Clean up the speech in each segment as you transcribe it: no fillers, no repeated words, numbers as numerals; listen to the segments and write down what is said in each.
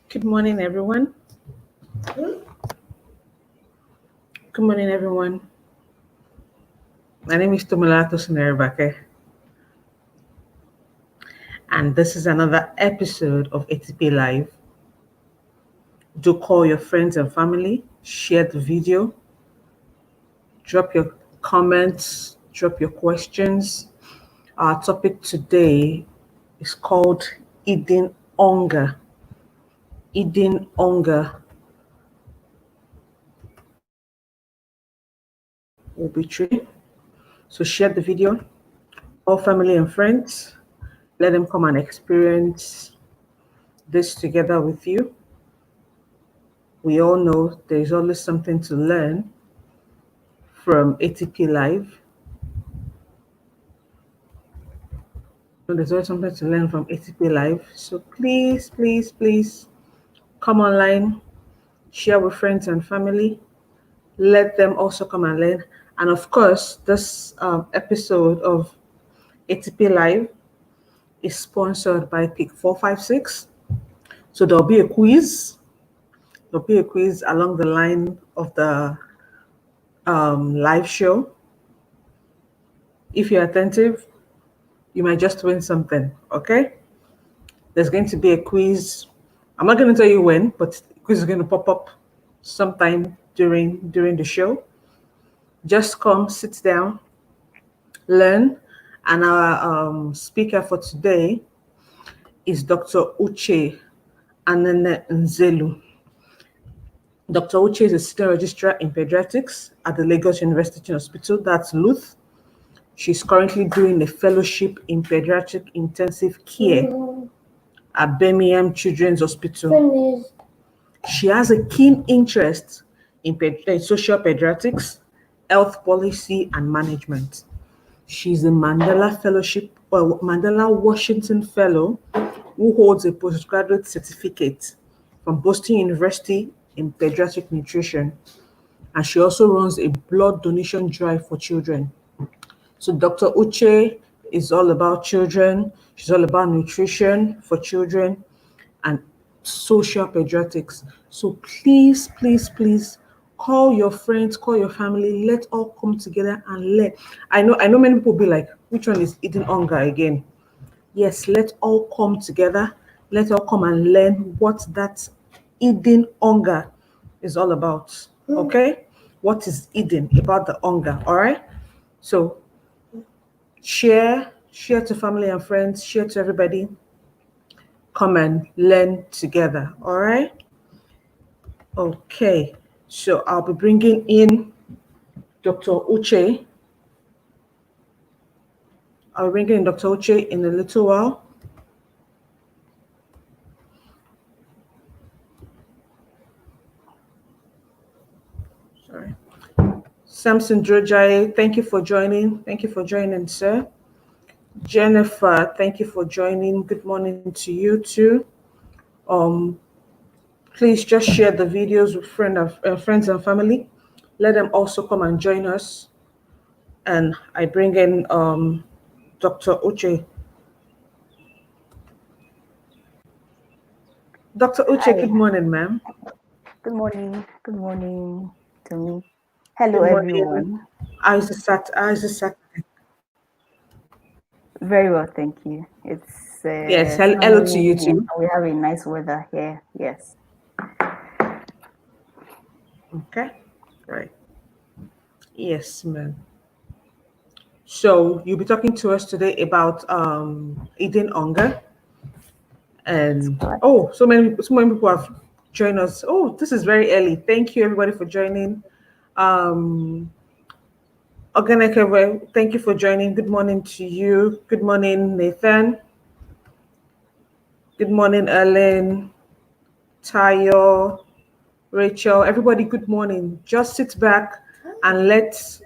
Good morning, everyone. Good morning, everyone. My name is Tumulato Sineribake, and this is another episode of ATP Live. Do call your friends and family, share the video, drop your comments, drop your questions. Our topic today is called Eating Hunger. Eating Hunger will be true. So share the video, all family and friends. Let them come and experience this together with you. We all know there's always something to learn from ATP Live. There's always something to learn from ATP Live. So please, please, please come online, share with friends and family. Let them also come and learn. And of course, this episode of ATP Live is sponsored by Pick 456. So there'll be a quiz. There'll be a quiz along the line of the live show. If you're attentive, you might just win something, okay? There's going to be a quiz. I'm not going to tell you when, but the quiz is going to pop up sometime during the show. Just come, sit down, learn. And our speaker for today is Dr. Uche Anene Nzelu. Dr. Uche is a senior registrar in pediatrics at the Lagos University Hospital, that's LUTH. She's currently doing a fellowship in pediatric intensive care at Birmingham Children's Hospital. She has a keen interest in social pediatrics, health policy, and management. She's a Mandela Washington Fellow who holds a postgraduate certificate from Boston University in pediatric nutrition. And she also runs a blood donation drive for children. So Dr. Uche is all about children. She's all about nutrition for children and social pediatrics. So please, please, please call your friends, call your family. Let's all come together and learn. I know many people will be like, which one is Eating Hunger again? Yes, let's all come together. Let's all come and learn what that Eating Hunger is all about. Okay? What is eating about the hunger? All right? So share to family and friends, share to everybody. Come and learn together. All right? Okay. So I'll be bringing in Dr. Uche. I'll be bringing in Dr. Uche in a little while. Sorry. Samson Drojai, thank you for joining. Thank you for joining, sir. Jennifer, thank you for joining. Good morning to you too. Please just share the videos with friends and family. Let them also come and join us. And I bring in Dr. Uche. Dr. Uche, Hi. good morning, ma'am. Good morning. Good morning to me. Hello, Good morning. everyone. How's the Saturday? Very well, thank you. It's Yes, hello to you sunny and too. we have a nice weather here. Yes. Okay, right. Yes, ma'am. So you'll be talking to us today about eating hunger. That's And correct. oh, so many people have joined us. Oh, this is very early. Thank you everybody for joining. Um Oganekewe, thank you for joining. Good morning to you. Good morning, Nathan. Good morning, Ellen, Tayo, Rachel. Everybody, good morning. Just sit back and let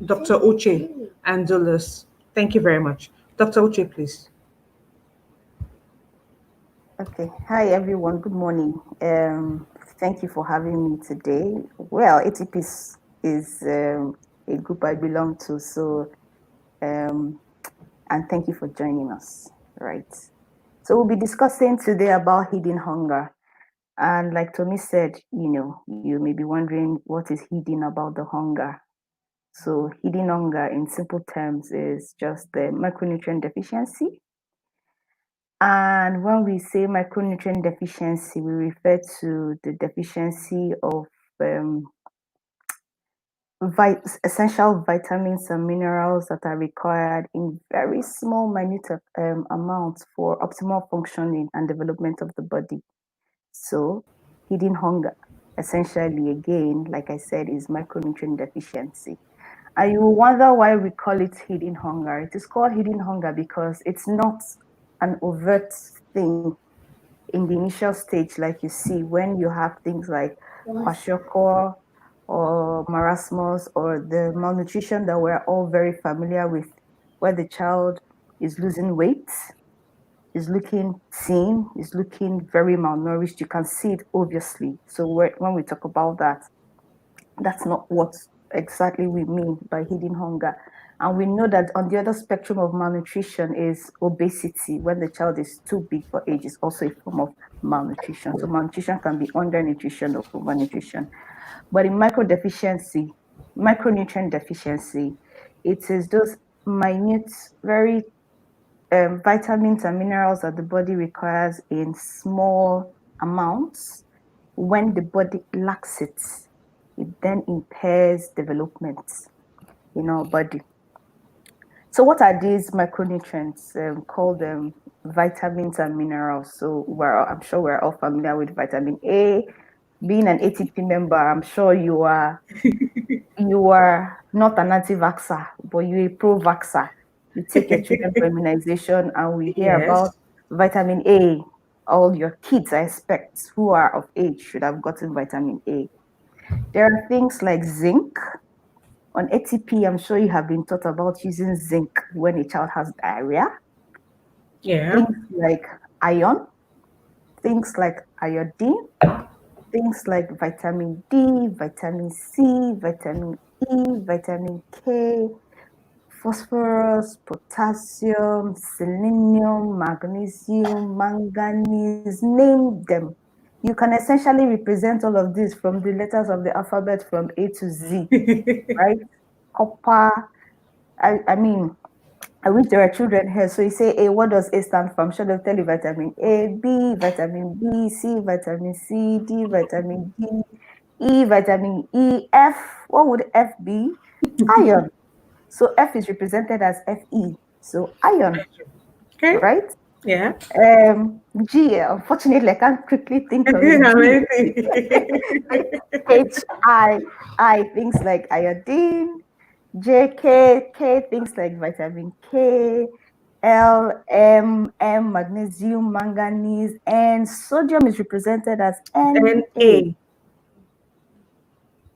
Dr. Uche handle this. Thank you very much. Dr. Uche, please. Okay. Hi, everyone. Good morning. Thank you for having me today. Well, ATP is a group I belong to, so and thank you for joining us. Right. So we'll be discussing today about hidden hunger. And like Tommy said, you may be wondering what is hidden about the hunger. So hidden hunger in simple terms is just the micronutrient deficiency. And when we say micronutrient deficiency, we refer to the deficiency of um, essential vitamins and minerals that are required in very small, minute amounts for optimal functioning and development of the body. So, hidden hunger, essentially, again, like I said, is micronutrient deficiency. And you will wonder why we call it hidden hunger. It is called hidden hunger because it's not an overt thing in the initial stage, like you see when you have things like kwashiorkor or marasmus or the malnutrition that we're all very familiar with, where the child is losing weight, is looking thin, is looking very malnourished. You can see it obviously. So when we talk about that, that's not what exactly we mean by hidden hunger. And we know that on the other spectrum of malnutrition is obesity. When the child is too big for age, is also a form of malnutrition. So malnutrition can be undernutrition or overnutrition. But in micronutrient deficiency, it is those minute, very vitamins and minerals that the body requires in small amounts. When the body lacks it then impairs development in our body. So what are these micronutrients called vitamins and minerals? So I'm sure we're all familiar with vitamin A. Being an ATP member, I'm sure you are not an anti-vaxxer, but you're a pro-vaxxer. You take your children for immunization, and we hear about Yes. vitamin A. All your kids, I expect, who are of age should have gotten vitamin A. There are things like zinc. On ATP, I'm sure you have been taught about using zinc when a child has diarrhea. Yeah. Things like iron, things like iodine, things like vitamin D, vitamin C, vitamin E, vitamin K, phosphorus, potassium, selenium, magnesium, manganese, name them. You can essentially represent all of this from the letters of the alphabet from A to Z, right? Copper. I mean, I wish there are children here. So you say A, what does A stand for? I'm sure they'll tell you vitamin A, B, vitamin B, C, vitamin C, D, vitamin D, E, vitamin E, F. What would F be? Iron. So F is represented as Fe. So iron, Okay. right? Yeah. G, unfortunately, I can't quickly think of a G. Amazing. H, I, things like iodine. J, K, things like vitamin K. L, M, magnesium, manganese, and sodium is represented as And Na. A.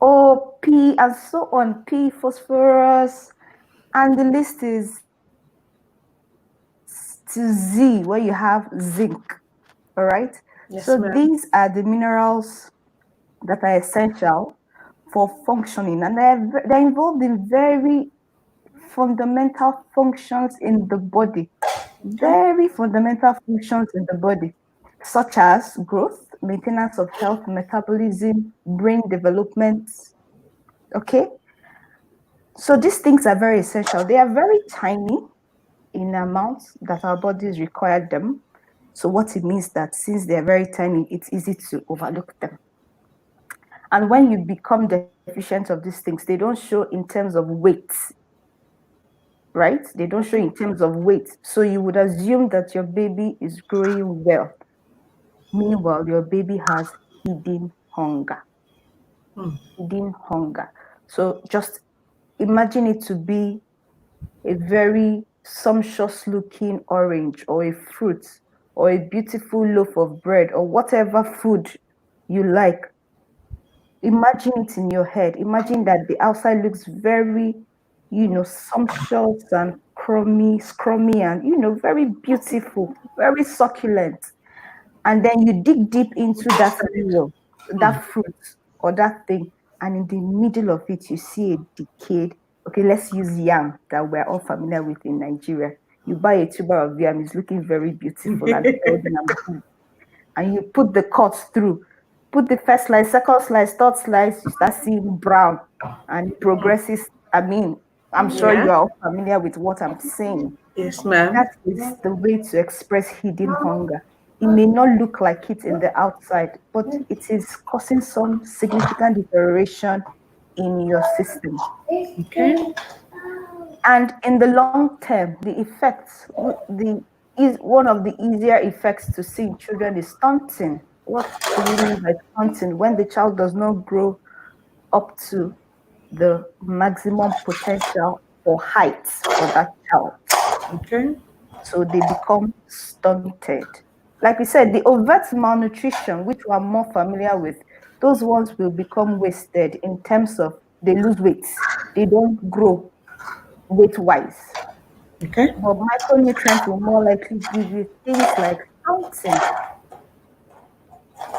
O, P, and so on. P, phosphorus, and the list is to Z, where you have zinc. All right. Yes, So ma'am. these are the minerals that are essential for functioning, and they're involved in very fundamental functions in the body. Very fundamental functions in the body, such as growth, maintenance of health, metabolism, brain development. Okay. So these things are very essential. They are very tiny in amounts that our bodies require them. So what it means that since they're very tiny, it's easy to overlook them. And when you become deficient of these things, they don't show in terms of weight, right? They don't show in terms of weight. So you would assume that your baby is growing well. Meanwhile, your baby has hidden hunger. Hidden hunger. So just imagine it to be a very sumptuous looking orange or a fruit or a beautiful loaf of bread or whatever food you like. Imagine it in your head. Imagine that the outside looks very, sumptuous and scrummy and, very beautiful, very succulent. And then you dig deep into that meal, that fruit or that thing, and in the middle of it, you see a decayed. Okay, let's use yam that we're all familiar with in Nigeria. You buy a tuber of yam, it's looking very beautiful and healthy and big, and you put the cut through. put the first slice, second slice, third slice, you start seeing brown, and it progresses. I mean, I'm sure Yeah. you are all familiar with what I'm saying. Yes, ma'am. That is the way to express hidden hunger. It may not look like it in the outside, but it is causing some significant deterioration in your system. Okay. And in the long term, the effects, the is one of the easier effects to see in children is stunting. What do we mean by stunting? When the child does not grow up to the maximum potential for height for that child. Okay. So they become stunted. Like we said, the overt malnutrition, which we are more familiar with, those ones will become wasted in terms of they lose weight. They don't grow weight wise. Okay. But micronutrients will more likely give you things like fountain,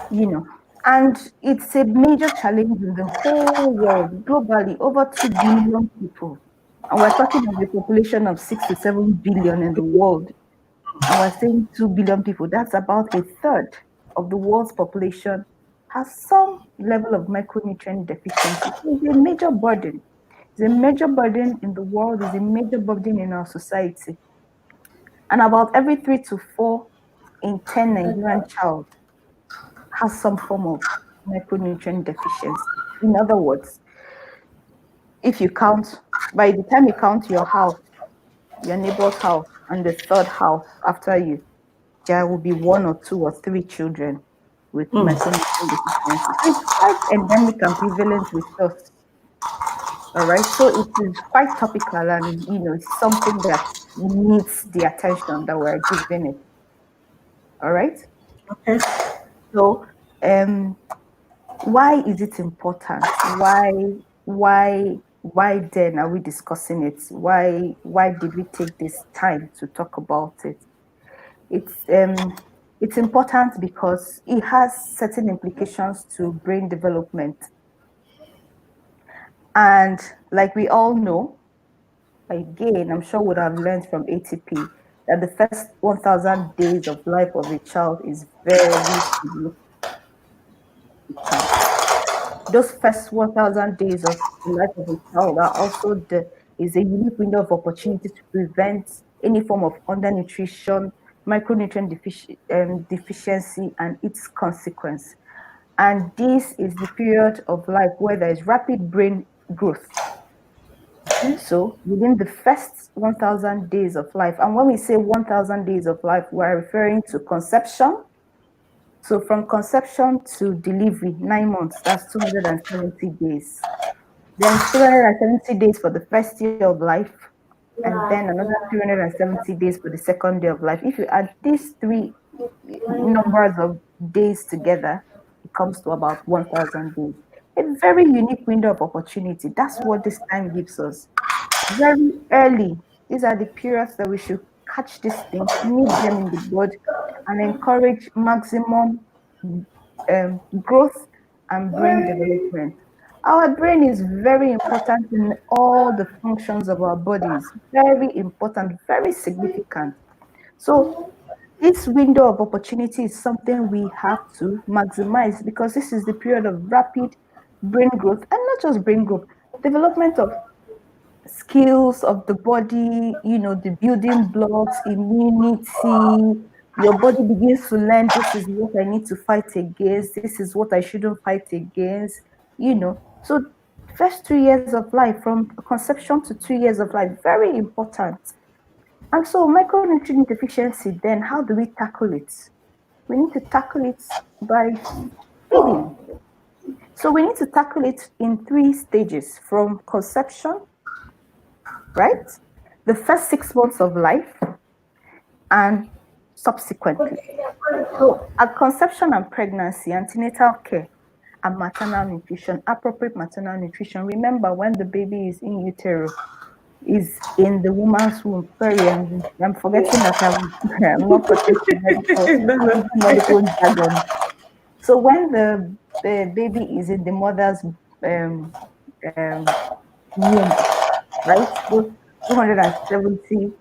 you know. And it's a major challenge in the whole world, globally, over 2 billion people. And we're talking of a population of 6 to 7 billion in the world. And we're saying 2 billion people. That's about a third of the world's population has some level of micronutrient deficiency. It's a major burden. It's a major burden in the world, it's a major burden in our society. And about every 3 to 4 in 10 Nigerian child has some form of micronutrient deficiency. In other words, if you count, by the time you count your house, your neighbor's house, and the third house after you, there will be 1 or 2 or 3 children with micronutrient deficiency. So it's quite endemic and prevalent with us. All right. So it is quite topical and it's something that needs the attention that we're giving it. All right. Okay. So why is it important? Why then are we discussing it? Why did we take this time to talk about it? It's important because it has certain implications to brain development. And like we all know, again, I'm sure would have learned from ATP that the first 1,000 days of life of a child is very significant. Those first 1,000 days of the life of a child are also is a unique window of opportunity to prevent any form of undernutrition, micronutrient deficiency, and its consequence. And this is the period of life where there is rapid brain growth. So within the first 1,000 days of life, and when we say 1,000 days of life, we're referring to conception. So from conception to delivery, 9 months, that's 270 days. Then 270 days for the first year of life, and then another 370 days for the second day of life. If you add these three numbers of days together, it comes to about 1,000 days. A very unique window of opportunity. That's what this time gives us. Very early, these are the periods that we should catch these things, nip them in the bud, and encourage maximum growth and brain development. Our brain is very important in all the functions of our bodies. Very important, very significant. So this window of opportunity is something we have to maximize because this is the period of rapid brain growth, and not just brain growth, development of skills of the body, the building blocks, immunity. Your body begins to learn this is what I need to fight against, this is what I shouldn't fight against. So, first 2 years of life, from conception to 2 years of life, very important. And so, micronutrient deficiency, then, how do we tackle it? We need to tackle it by feeding. So, we need to tackle it in 3 stages from conception, right? The first 6 months of life and subsequently. So at conception and pregnancy, antenatal care and maternal nutrition, appropriate maternal nutrition. Remember when the baby is in utero, is in the woman's womb. Sorry, I'm forgetting that I'm not protecting medical jargon. So when the baby is in the mother's womb, right? Those 270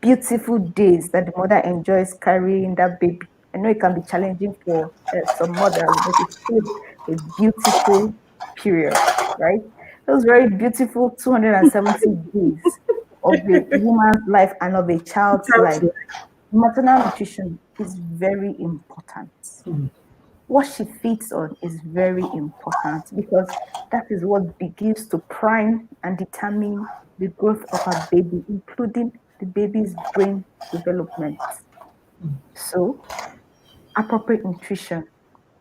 beautiful days that the mother enjoys carrying that baby. I know it can be challenging for some mothers, but it's still a beautiful period, right? Those very beautiful 270 days of a woman's life and of a child's Child's life. life. Maternal nutrition is very important. Mm. What she feeds on is very important because that is what begins to prime and determine the growth of a baby, including the baby's brain development. So, appropriate nutrition,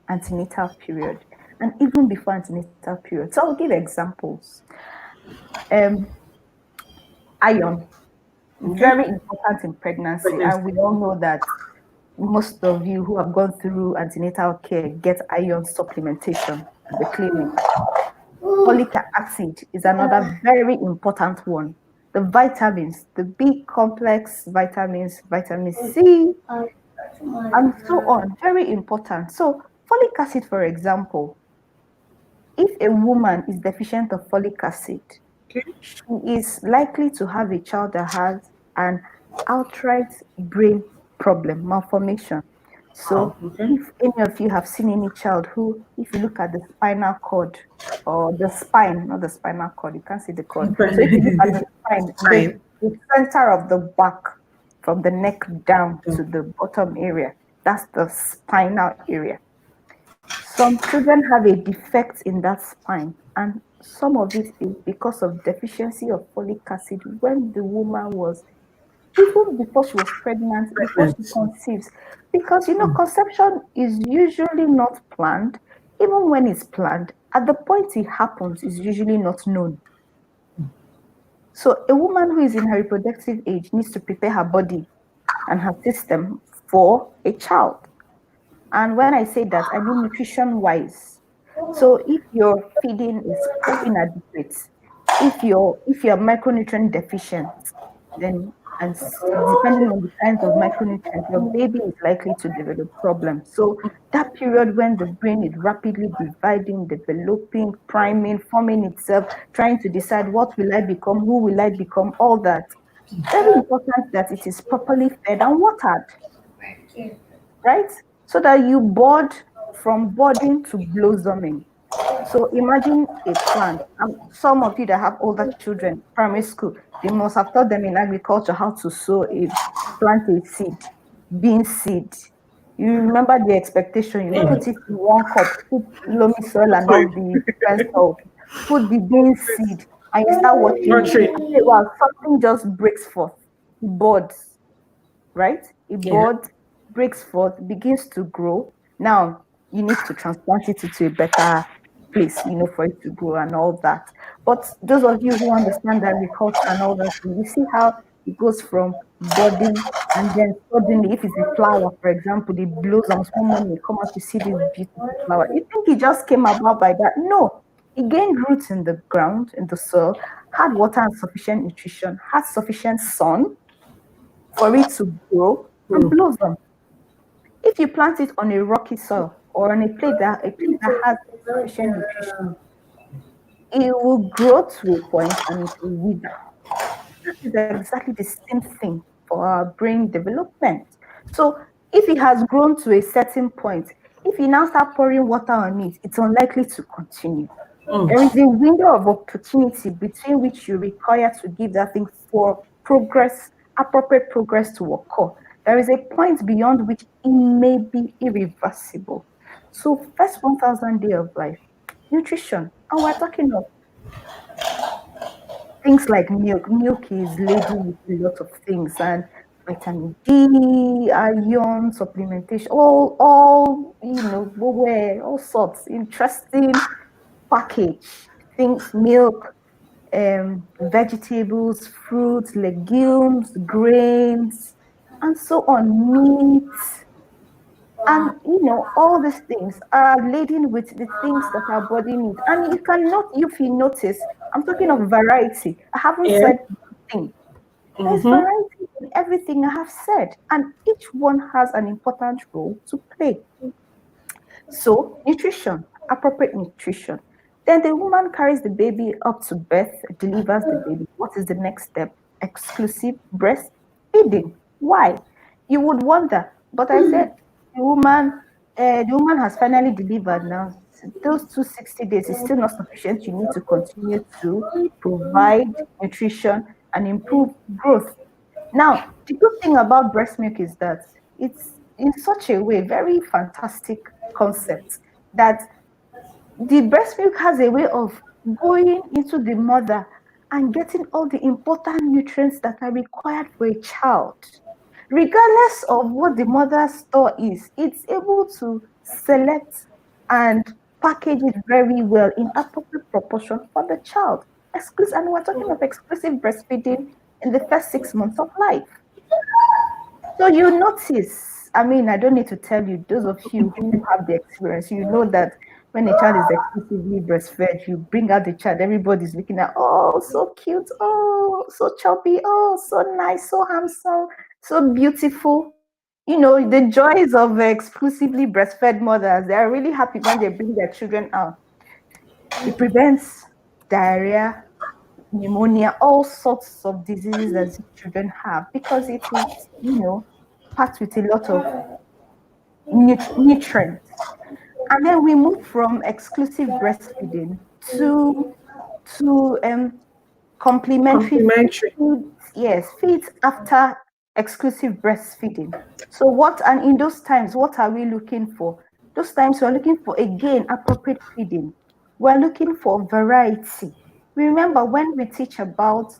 antenatal period, and even before antenatal period. So, I'll give examples. Um, Iron, Okay. very important in pregnancy, Pregnancy. and we all know that most of you who have gone through antenatal care get iron supplementation at the clinic. Folic acid is another very important one. The vitamins, the B complex vitamins, vitamin C, and so on, very important. So, folic acid, for example, if a woman is deficient of folic acid, Okay. she is likely to have a child that has an outright brain problem, malformation. Wow. So, Okay. if any of you have seen any child who, if you look at the spinal cord or the spine, not the spinal cord, you can't see the cord. So, if you look at the spine, Fine. the center of the back from the neck down to the bottom area, that's the spinal area. Some children have a defect in that spine, and some of it is because of deficiency of folic acid when the woman was, even before she was pregnant, before she Pregnant. conceives. Because Mm. conception is usually not planned. Even when it's planned, at the point it happens is usually not known. So a woman who is in her reproductive age needs to prepare her body and her system for a child. And when I say that, I mean nutrition wise. So if your feeding is inadequate, if you're micronutrient deficient, then depending on the kinds of micronutrients, your baby is likely to develop problems. So that period when the brain is rapidly dividing, developing, priming, forming itself, trying to decide what will I become, who will I become, all that. Very important that it is properly fed and watered, right? So that you bud from budding to blossoming. So imagine a plant. Some of you that have older children, primary school, they must have taught them in agriculture how to plant a seed, bean seed. You remember the expectation, you put it in one cup, put loamy soil and all the different soil, put the bean seed, and you start watching it. Nurturing. After a while, something just breaks forth, it buds, right? A Yeah. bud breaks forth, begins to grow. Now you need to transplant it into a better place, for it to grow and all that. But those of you who understand agriculture and all that, you see how it goes from budding and then suddenly, if it's a flower, for example, it blossoms. One morning you come out to see this beautiful flower. You think it just came about by that? No, it gained roots in the ground, in the soil, had water and sufficient nutrition, had sufficient sun for it to grow and Mm. blossom. If you plant it on a rocky soil or on a place that has sufficient nutrition, it will grow to a point and it will wither. That is exactly the same thing for our brain development. So if it has grown to a certain point, if you now start pouring water on it, it's unlikely to continue. There is Mm. a window of opportunity between which you require to give that thing for progress, appropriate progress to occur. There is a point beyond which it may be irreversible. So, first 1,000 days of life, nutrition, and we're talking of things like milk. Milk is laden with a lot of things and vitamin D, iron, supplementation, all sorts interesting package things, milk, vegetables, fruits, legumes, grains, and so on, meat. And all these things are laden with the things that our body needs. And you cannot, if you notice, I'm talking of variety. I haven't Yeah. said one thing. There's Mm-hmm. variety in everything I have said, and each one has an important role to play. So, nutrition, appropriate nutrition. Then the woman carries the baby up to birth, delivers the baby. What is the next step? Exclusive breastfeeding. Why? You would wonder, but I said the woman has finally delivered now. Those 260 days is still not sufficient. You need to continue to provide nutrition and improve growth. Now, the good thing about breast milk is that it's in such a way very fantastic concept that the breast milk has a way of going into the mother and getting all the important nutrients that are required for a child. Regardless of what the mother's store is, it's able to select and package it very well in appropriate proportion for the child. Exclusive, and we're talking of exclusive breastfeeding in the first 6 months of life. So you notice, I mean, I don't need to tell you, those of you who have the experience, you know that when a child is exclusively breastfed, you bring out the child, everybody's looking at, oh, so cute, oh, so chubby, oh, so nice, so handsome, so beautiful. You know, the joys of exclusively breastfed mothers, they are really happy when they bring their children out. It prevents diarrhea, pneumonia, all sorts of diseases that these children have because it is, packed with a lot of nutrients. And then we move from exclusive breastfeeding to complementary Complimentary. feeds. Yes, feeds after exclusive breastfeeding. So what, and in those times, what are we looking for? Those times we're looking for, again, appropriate feeding. We're looking for variety. Remember when we teach about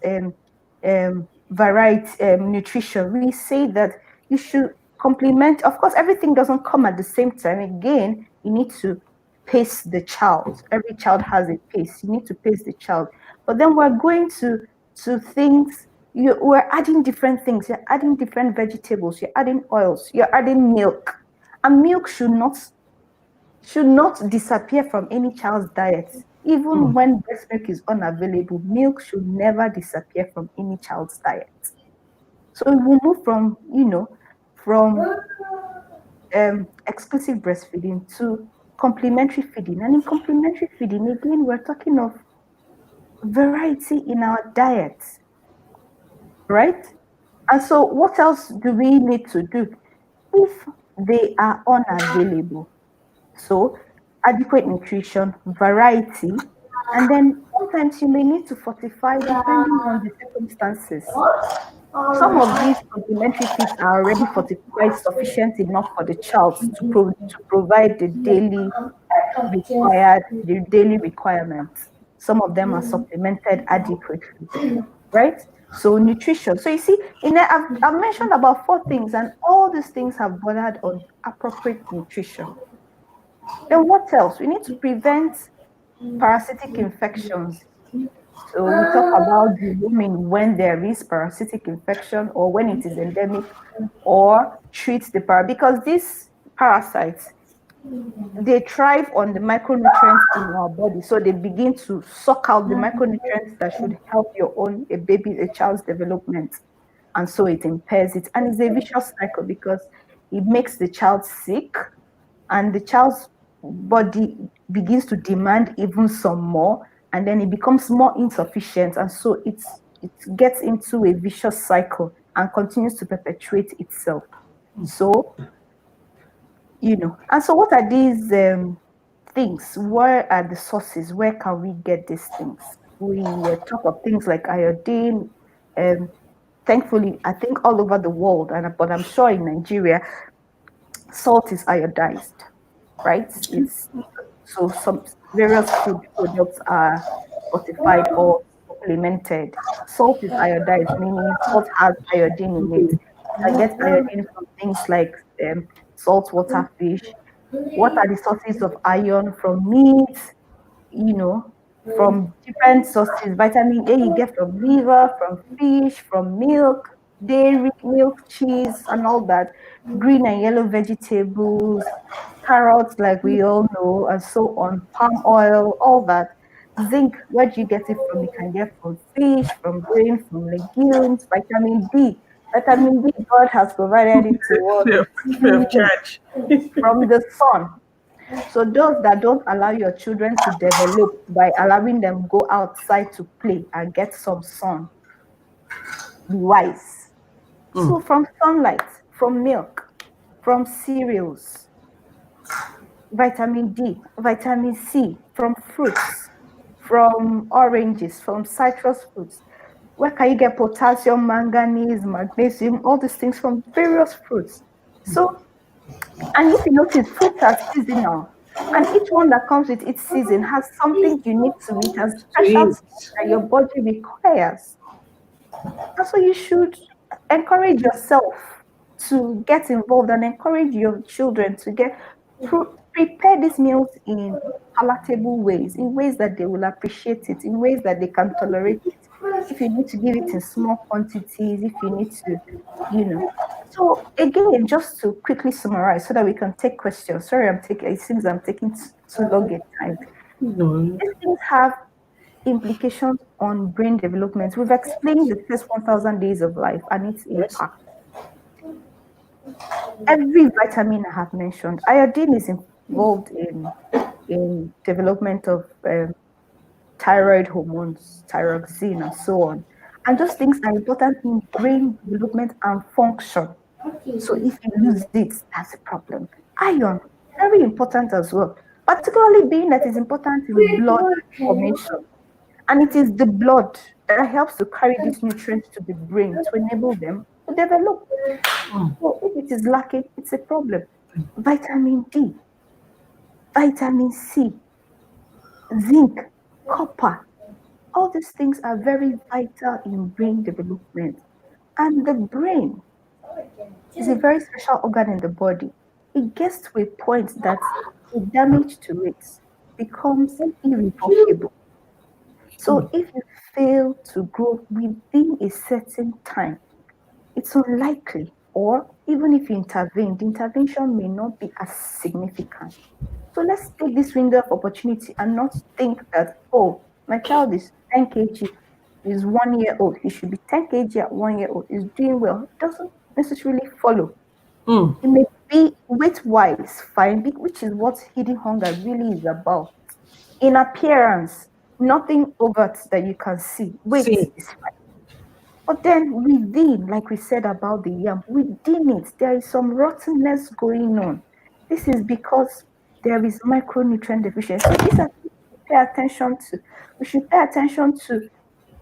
variety nutrition, we say that you should complement. Of course, everything doesn't come at the same time. Again, you need to pace the child. Every child has a pace. You need to pace the child. But then we're going to things. We're adding different things. You're adding different vegetables. You're adding oils. You're adding milk, and milk should not disappear from any child's diet. Even when breast milk is unavailable, milk should never disappear from any child's diet. So we will move from exclusive breastfeeding to complementary feeding. And in complementary feeding, again, we're talking of variety in our diet, right? And so what else do we need to do if they are unavailable? So adequate nutrition, variety, and then sometimes you may need to fortify depending on the circumstances. Some of these complementary feeds are already fortified sufficient enough for the child to provide the daily requirements. Some of them are supplemented adequately, right? So nutrition. So you see, I've mentioned about 4 things, and all these things have bordered on appropriate nutrition. Then what else? We need to prevent parasitic infections. So we talk about deworming when there is parasitic infection or when it is endemic, or treat the because these parasites, they thrive on the micronutrients in our body. So they begin to suck out the micronutrients that should help a child's development. And so it impairs it. And it's a vicious cycle because it makes the child sick, and the child's body begins to demand even some more, and then it becomes more insufficient. And so it gets into a vicious cycle and continues to perpetuate itself. So, and so what are these things? Where are the sources? Where can we get these things? We talk of things like iodine. Thankfully, I think all over the world, but I'm sure in Nigeria, salt is iodized, right? So some various food products are fortified or supplemented. Salt is iodized, meaning salt has iodine in it. You can get iodine from things like saltwater fish. What are the sources of iron? From meat, from different sources. Vitamin A you get from liver, from fish, from milk, dairy, milk, cheese, and all that. Green and yellow vegetables, carrots, like we all know, and so on, palm oil, all that. Zinc, where do you get it from? You can get from fish, from grain, from legumes. Vitamin D. Vitamin D, God has provided it to us from the sun. So those that don't allow your children to develop by allowing them go outside to play and get some sun, be wise. So from sunlight, from milk, from cereals, vitamin D, vitamin C from fruits, from oranges, from citrus fruits. Where can you get potassium, manganese, magnesium, all these things from various fruits? So, and if you notice, fruits are seasonal, and each one that comes with its season has something unique to it and special Sweet. stuff that your body requires. And so you should encourage yourself to get involved and encourage your children to prepare these meals in palatable ways, in ways that they will appreciate it, in ways that they can tolerate it. If you need to give it in small quantities, if you need to, you know. So again, just to quickly summarize so that we can take questions. Sorry, it seems I'm taking too long a time. No. These things have implications on brain development. We've explained the first 1,000 days of life and its Yes. impact. Every vitamin I have mentioned, iodine is involved in development of thyroid hormones, thyroxine, and so on. And those things are important in brain development and function. So if you lose it, that's a problem. Iron, very important as well, particularly being that is important in blood formation. And it is the blood that helps to carry these nutrients to the brain to enable them to develop. So if it is lacking, it's a problem. Vitamin D, vitamin C, zinc, copper, all these things are very vital in brain development. And the brain is a very special organ in the body. It gets to a point that the damage to it becomes irrevocable. So if you fail to grow within a certain time, it's unlikely, or even if you intervene, the intervention may not be as significant. So let's take this window of opportunity and not think that, oh, my child is 10 kg, is 1 year old, he should be 10 kg at 1 year old, is doing well. It doesn't necessarily follow. Mm. It may be weight wise fine, which is what hidden hunger really is about. In appearance, nothing overt that you can see. Weight See. is fine. But then within, like we said about the yam, within it, there is some rottenness going on. This is because there is micronutrient deficiency. So these are things to pay attention to. We should pay attention to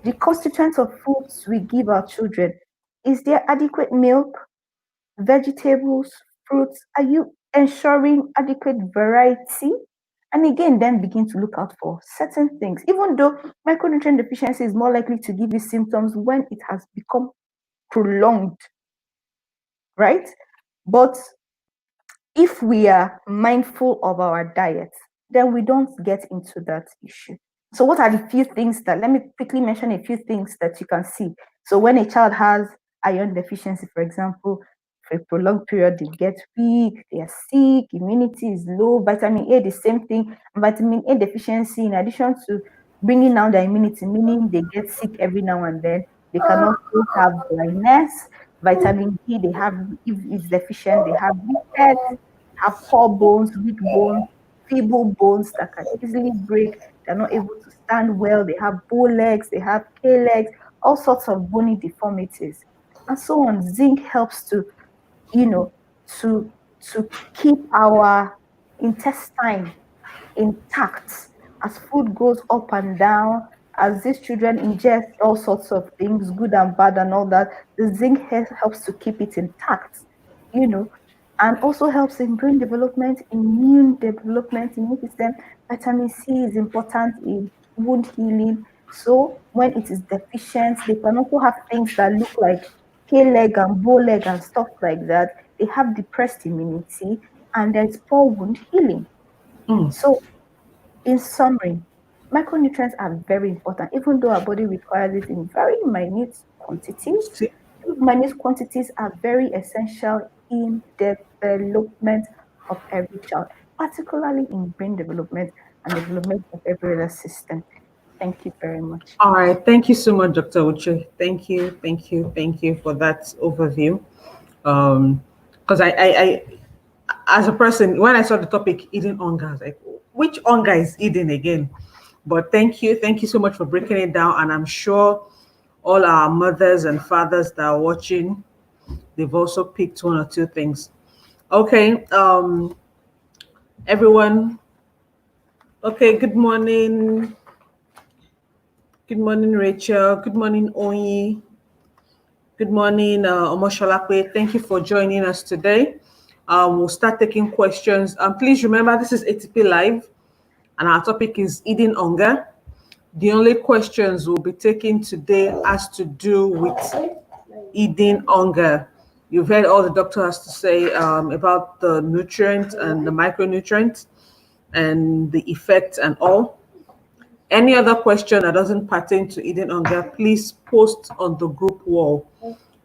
the constituents of foods we give our children. Is there adequate milk, vegetables, fruits? Are you ensuring adequate variety? And again, then begin to look out for certain things. Even though micronutrient deficiency is more likely to give you symptoms when it has become prolonged, right? But if we are mindful of our diet, then we don't get into that issue. So, what are the few things that, let me quickly mention a few things that you can see. So, when a child has iron deficiency, for example, for a prolonged period, they get weak, they are sick, immunity is low, vitamin A, the same thing. Vitamin A deficiency, in addition to bringing down their immunity, meaning they get sick every now and then, they can also have blindness. Vitamin D, they have, if it's deficient, they have weakness, have poor bones, weak bones, feeble bones that can easily break. They're not able to stand well. They have bow legs, they have K legs, all sorts of bony deformities, and so on. Zinc helps to, you know, to to keep our intestine intact as food goes up and down, as these children ingest all sorts of things, good and bad and all that. The zinc helps to keep it intact, you know, and also helps in brain development, immune development, immune system. Vitamin C is important in wound healing. So when it is deficient, they can also have things that look like K-leg and bow leg and stuff like that. They have depressed immunity and there's poor wound healing. Mm. So in summary, micronutrients are very important, even though our body requires it in very minute quantities. See. Those minute quantities are very essential in development of every child, particularly in brain development and development of every other system. Thank you very much. All right. Thank you so much, Dr. Uche. Thank you. Thank you. Thank you for that overview. Because as a person, when I saw the topic eating hunger, I was like, which hunger is eating again? But thank you. Thank you so much for breaking it down. And I'm sure all our mothers and fathers that are watching, they've also picked one or two things. Okay, everyone. Okay, good morning. Good morning, Rachel. Good morning, Onyi. Good morning, Omosholakwe. Thank you for joining us today. We'll start taking questions. Please remember, this is ATP Live, and our topic is eating hunger. The only questions we'll be taking today has to do with eating hunger. You've heard all the doctor has to say about the nutrients and the micronutrients and the effects and all. Any other question that doesn't pertain to eating hunger, please post on the group wall.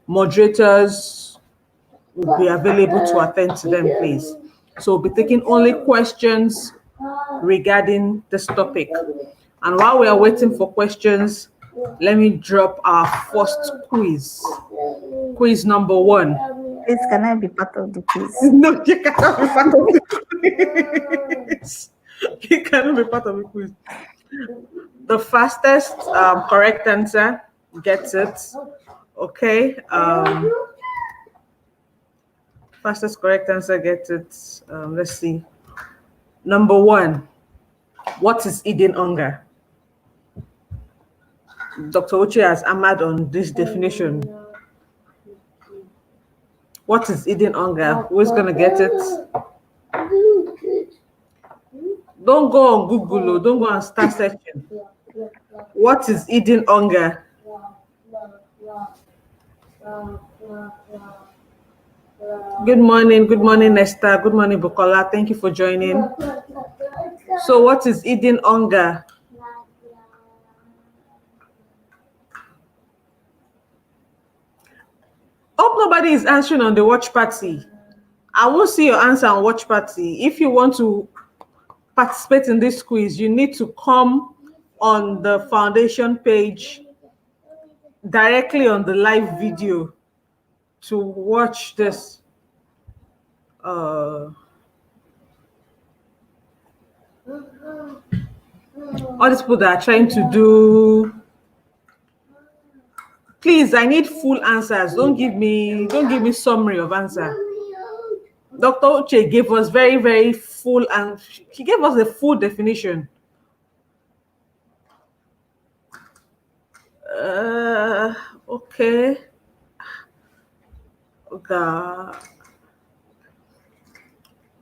Moderators will be available to attend to them, please. So we'll be taking only questions regarding this topic. And while we are waiting for questions, let me drop our first quiz. Quiz number 1. Please, can I be part of the quiz? No, you cannot be part of the quiz. You cannot be part of the quiz. The fastest correct answer gets it. Okay. Fastest correct answer gets it. Let's see. Number 1. What is eating hunger? Dr. Uche has hammered on this definition. What is eating hunger? Who's going to get it? Don't go on Google. Don't go and start searching. What is eating hunger? Good morning, Esther. Good morning, Bukola. Thank you for joining. So, what is eating hunger? Hope nobody is answering on the watch party. I will see your answer on watch party. If you want to participate in this quiz, you need to come on the foundation page directly on the live video to watch this. All these people that are trying to do, please, I need full answers. Don't give me summary of answer. Dr. Uche gave us very, very full, and she gave us a full definition. Okay.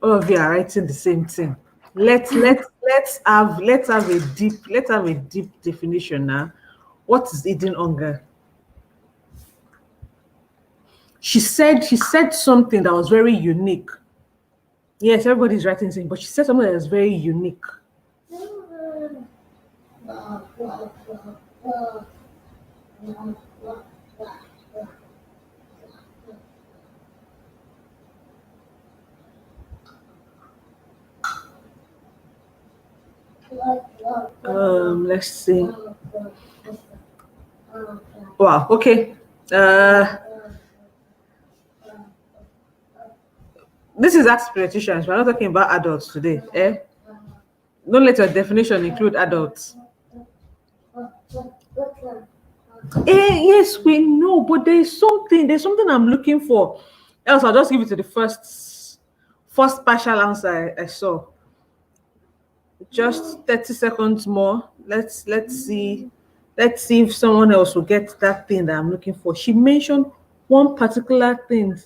All of you are writing the same thing. Let's have a deep definition now. What is eating hunger? She said something that was very unique. Yes, everybody's writing something, but she said something that was very unique. Let's see. Wow, okay. This is Ask Pediatricians. We're not talking about adults today. Don't let your definition include adults. Yes, we know, but there's something I'm looking for. Else I'll just give it to the first partial answer I saw. Just 30 seconds more. Let's see if someone else will get that thing that I'm looking for. She mentioned one particular thing.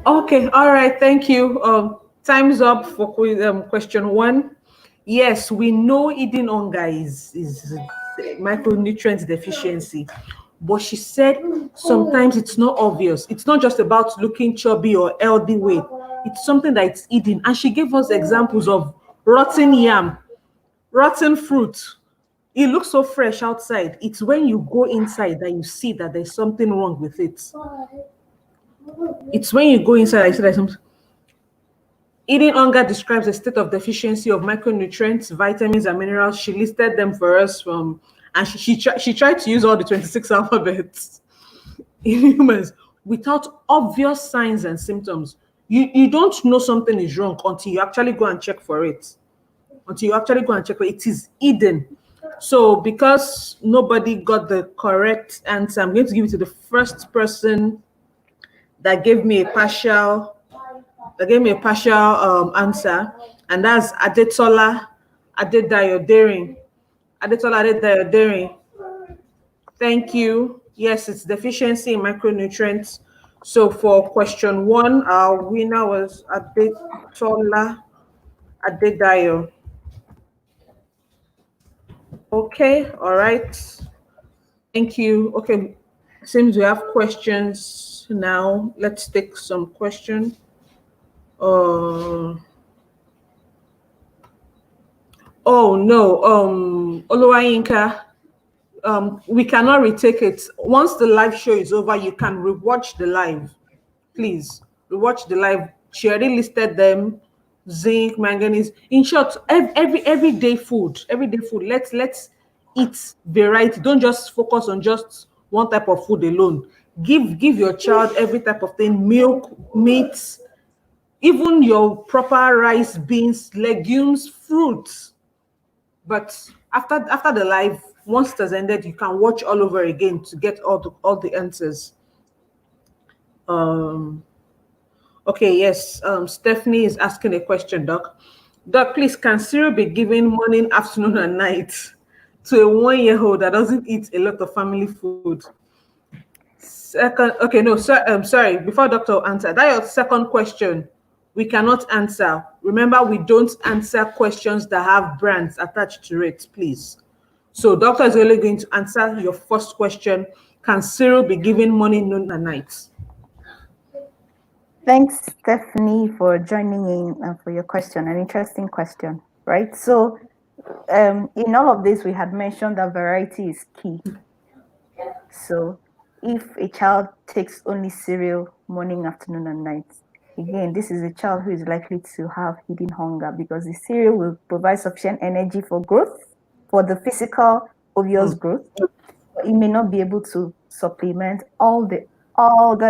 Okay, all right, thank you. Time's up for question 1. Yes, we know eating hunger is micronutrient deficiency, but she said sometimes it's not obvious. It's not just about looking chubby or healthy weight. It's something that it's eating, and she gave us examples of rotten yam, rotten fruit. It looks so fresh outside. It's when you go inside that you see that there's something wrong with it. It's when you go inside I see there's something. Eating hunger describes a state of deficiency of micronutrients, vitamins, and minerals. She listed them for us and she tried to use all the 26 alphabets in humans, without obvious signs and symptoms. You don't know something is wrong until you actually go and check for it. Until you actually go and check for it, it is hidden. So because nobody got the correct answer, I'm going to give it to the first person that gave me a partial answer, and that's Adetola Adedayo Daring. Adetola Adedayo Daring. Thank you. Yes, it's deficiency in micronutrients. So for question 1, our winner was Adetola Adedayo. Okay, all right. Thank you. Okay, seems we have questions now. Let's take some questions. Oh no, Oluwayinka, we cannot retake it. Once the live show is over, you can rewatch the live. Please, rewatch the live. She already listed them: zinc, manganese. In short, everyday food. Everyday food. Let's eat variety. Don't just focus on just one type of food alone. Give your child every type of thing: milk, meat, even your proper rice, beans, legumes, fruits. But after the live, once it has ended, you can watch all over again to get all the answers. Okay, yes. Stephanie is asking a question, Doc. Doc, please, can cereal be given morning, afternoon, and night to a 1-year-old that doesn't eat a lot of family food? Second, okay, no, sorry. Before Doctor answer, that your second question, we cannot answer. Remember, we don't answer questions that have brands attached to it, please. So Doctor is only going to answer your first question. Can cereal be given morning, noon, and night? Thanks, Stephanie, for joining in and for your question. An interesting question, right? So in all of this, we had mentioned that variety is key. So if a child takes only cereal morning, afternoon, and night, again, this is a child who is likely to have hidden hunger because the cereal will provide sufficient energy for growth, for the physical, obvious growth, but it may not be able to supplement all the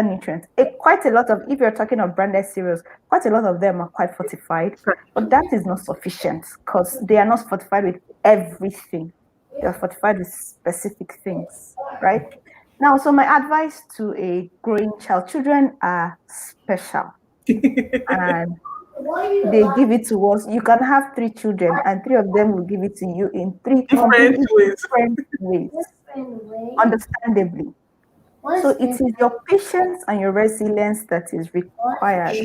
nutrients. Quite a lot of, if you're talking of branded cereals, quite a lot of them are quite fortified, but that is not sufficient because they are not fortified with everything. They are fortified with specific things, right? Now, so my advice to a growing child, children are special. And they give it to us. You can have 3 children and 3 of them will give it to you in 3 Different ways, understandably. So it is your patience and your resilience that is required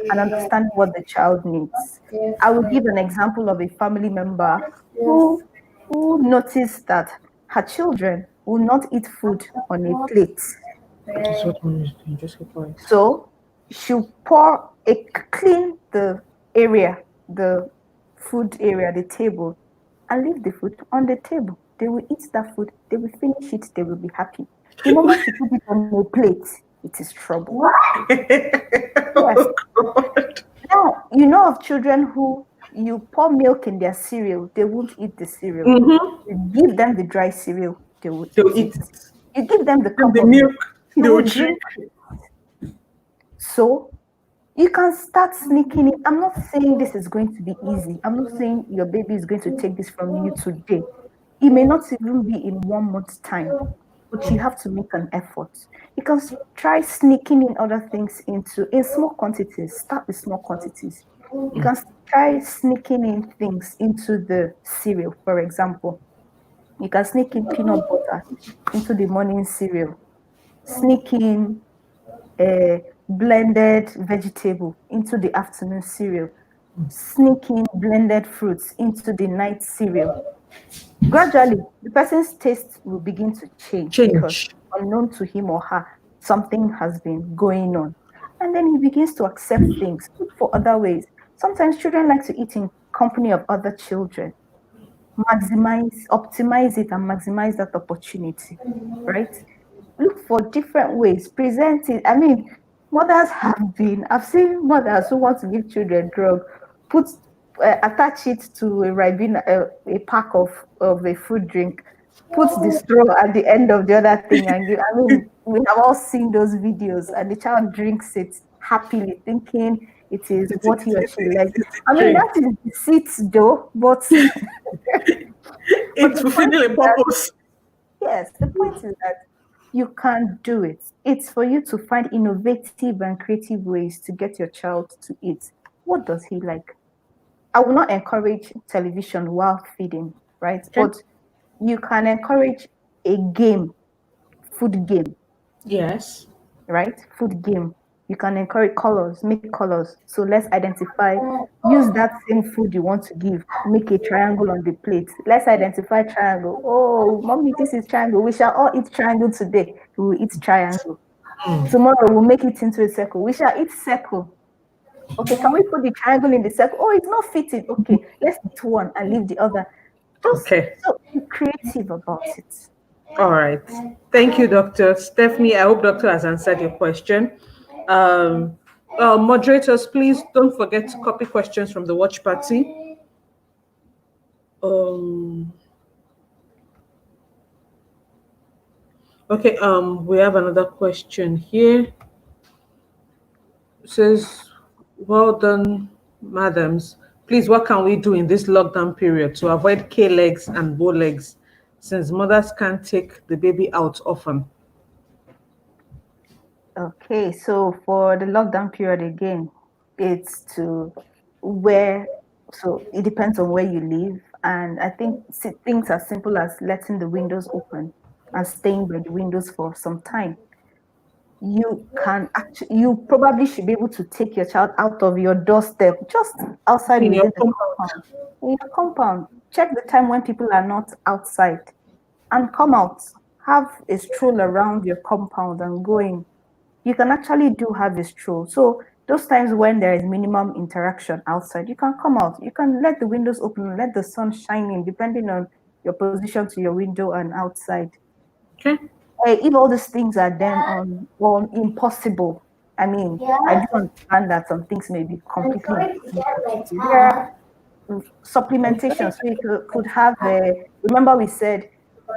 and understand what the child needs. I will give an example of a family member who noticed that her children will not eat food on a plate. So she'll clean the area, the food area, the table, and leave the food on the table. They will eat that food, they will finish it, they will be happy. The moment you put it on a plate, it is trouble. Yes. Now, you know of children who you pour milk in their cereal, they won't eat the cereal. You give them the dry cereal, they will eat it. You give them the cup of milk, they will drink it. So you can start sneaking in. I'm not saying this is going to be easy. I'm not saying your baby is going to take this from you today. It may not even be in 1 month's time, but you have to make an effort. You can try sneaking in other things in small quantities. Start with small quantities. You can try sneaking in things into the cereal, for example. You can sneak in peanut butter into the morning cereal. Sneak in blended vegetable into the afternoon cereal. Sneak in blended fruits into the night cereal. Gradually, the person's taste will begin to change because unknown to him or her, something has been going on. And then he begins to accept things, look for other ways. Sometimes children like to eat in company of other children. Optimize it and maximize that opportunity, right? Look for different ways, present it. I mean, I've seen mothers who want to give children drug, attach it to a Ribena, a pack of a food drink, put the straw at the end of the other thing and give. I mean, we have all seen those videos, and the child drinks it happily, thinking it is what he or she likes. I mean, Drink. that is deceit, though, but It's the point fulfilling a is that purpose. yes, the point is that you can't do it. It's for you to find innovative and creative ways to get your child to eat. What does he like? I will not encourage television while feeding, right? Okay. But you can encourage a game, food game, Yes. right? Food game. You can encourage colors, make colors. So let's identify, use that same food you want to give, make a triangle on the plate. Let's identify triangle. Oh, mommy, this is triangle. We shall all eat triangle today. We will eat triangle. Tomorrow we'll make it into a circle. We shall eat circle. Okay, can we put the triangle in the circle? Oh, it's not fitting. Okay, let's eat one and leave the other. Just Okay. so be creative about it. All right. Thank you, Dr. Stephanie. I hope Doctor has answered your question. Moderators, please don't forget to copy questions from the watch party. Okay, we have another question here. It says, well done, madams. Please, what can we do in this lockdown period to avoid K-legs and bow legs since mothers can't take the baby out often? Okay, so for the lockdown period again, it's to where, so it depends on where you live. And I think things as simple as letting the windows open and staying by the windows for some time. You can actually, you probably should be able to take your child out of your doorstep, just outside In your within the compound. In your compound, check the time when people are not outside and come out. Have a stroll around your compound and go in. You can actually do have a stroll. So those times when there is minimum interaction outside, you can come out. You can let the windows open, let the sun shine in, depending on your position to your window and outside. Okay. If all these things are then on impossible, I mean, I do understand that some things may be completely impossible. There are supplementation. So you could have remember we said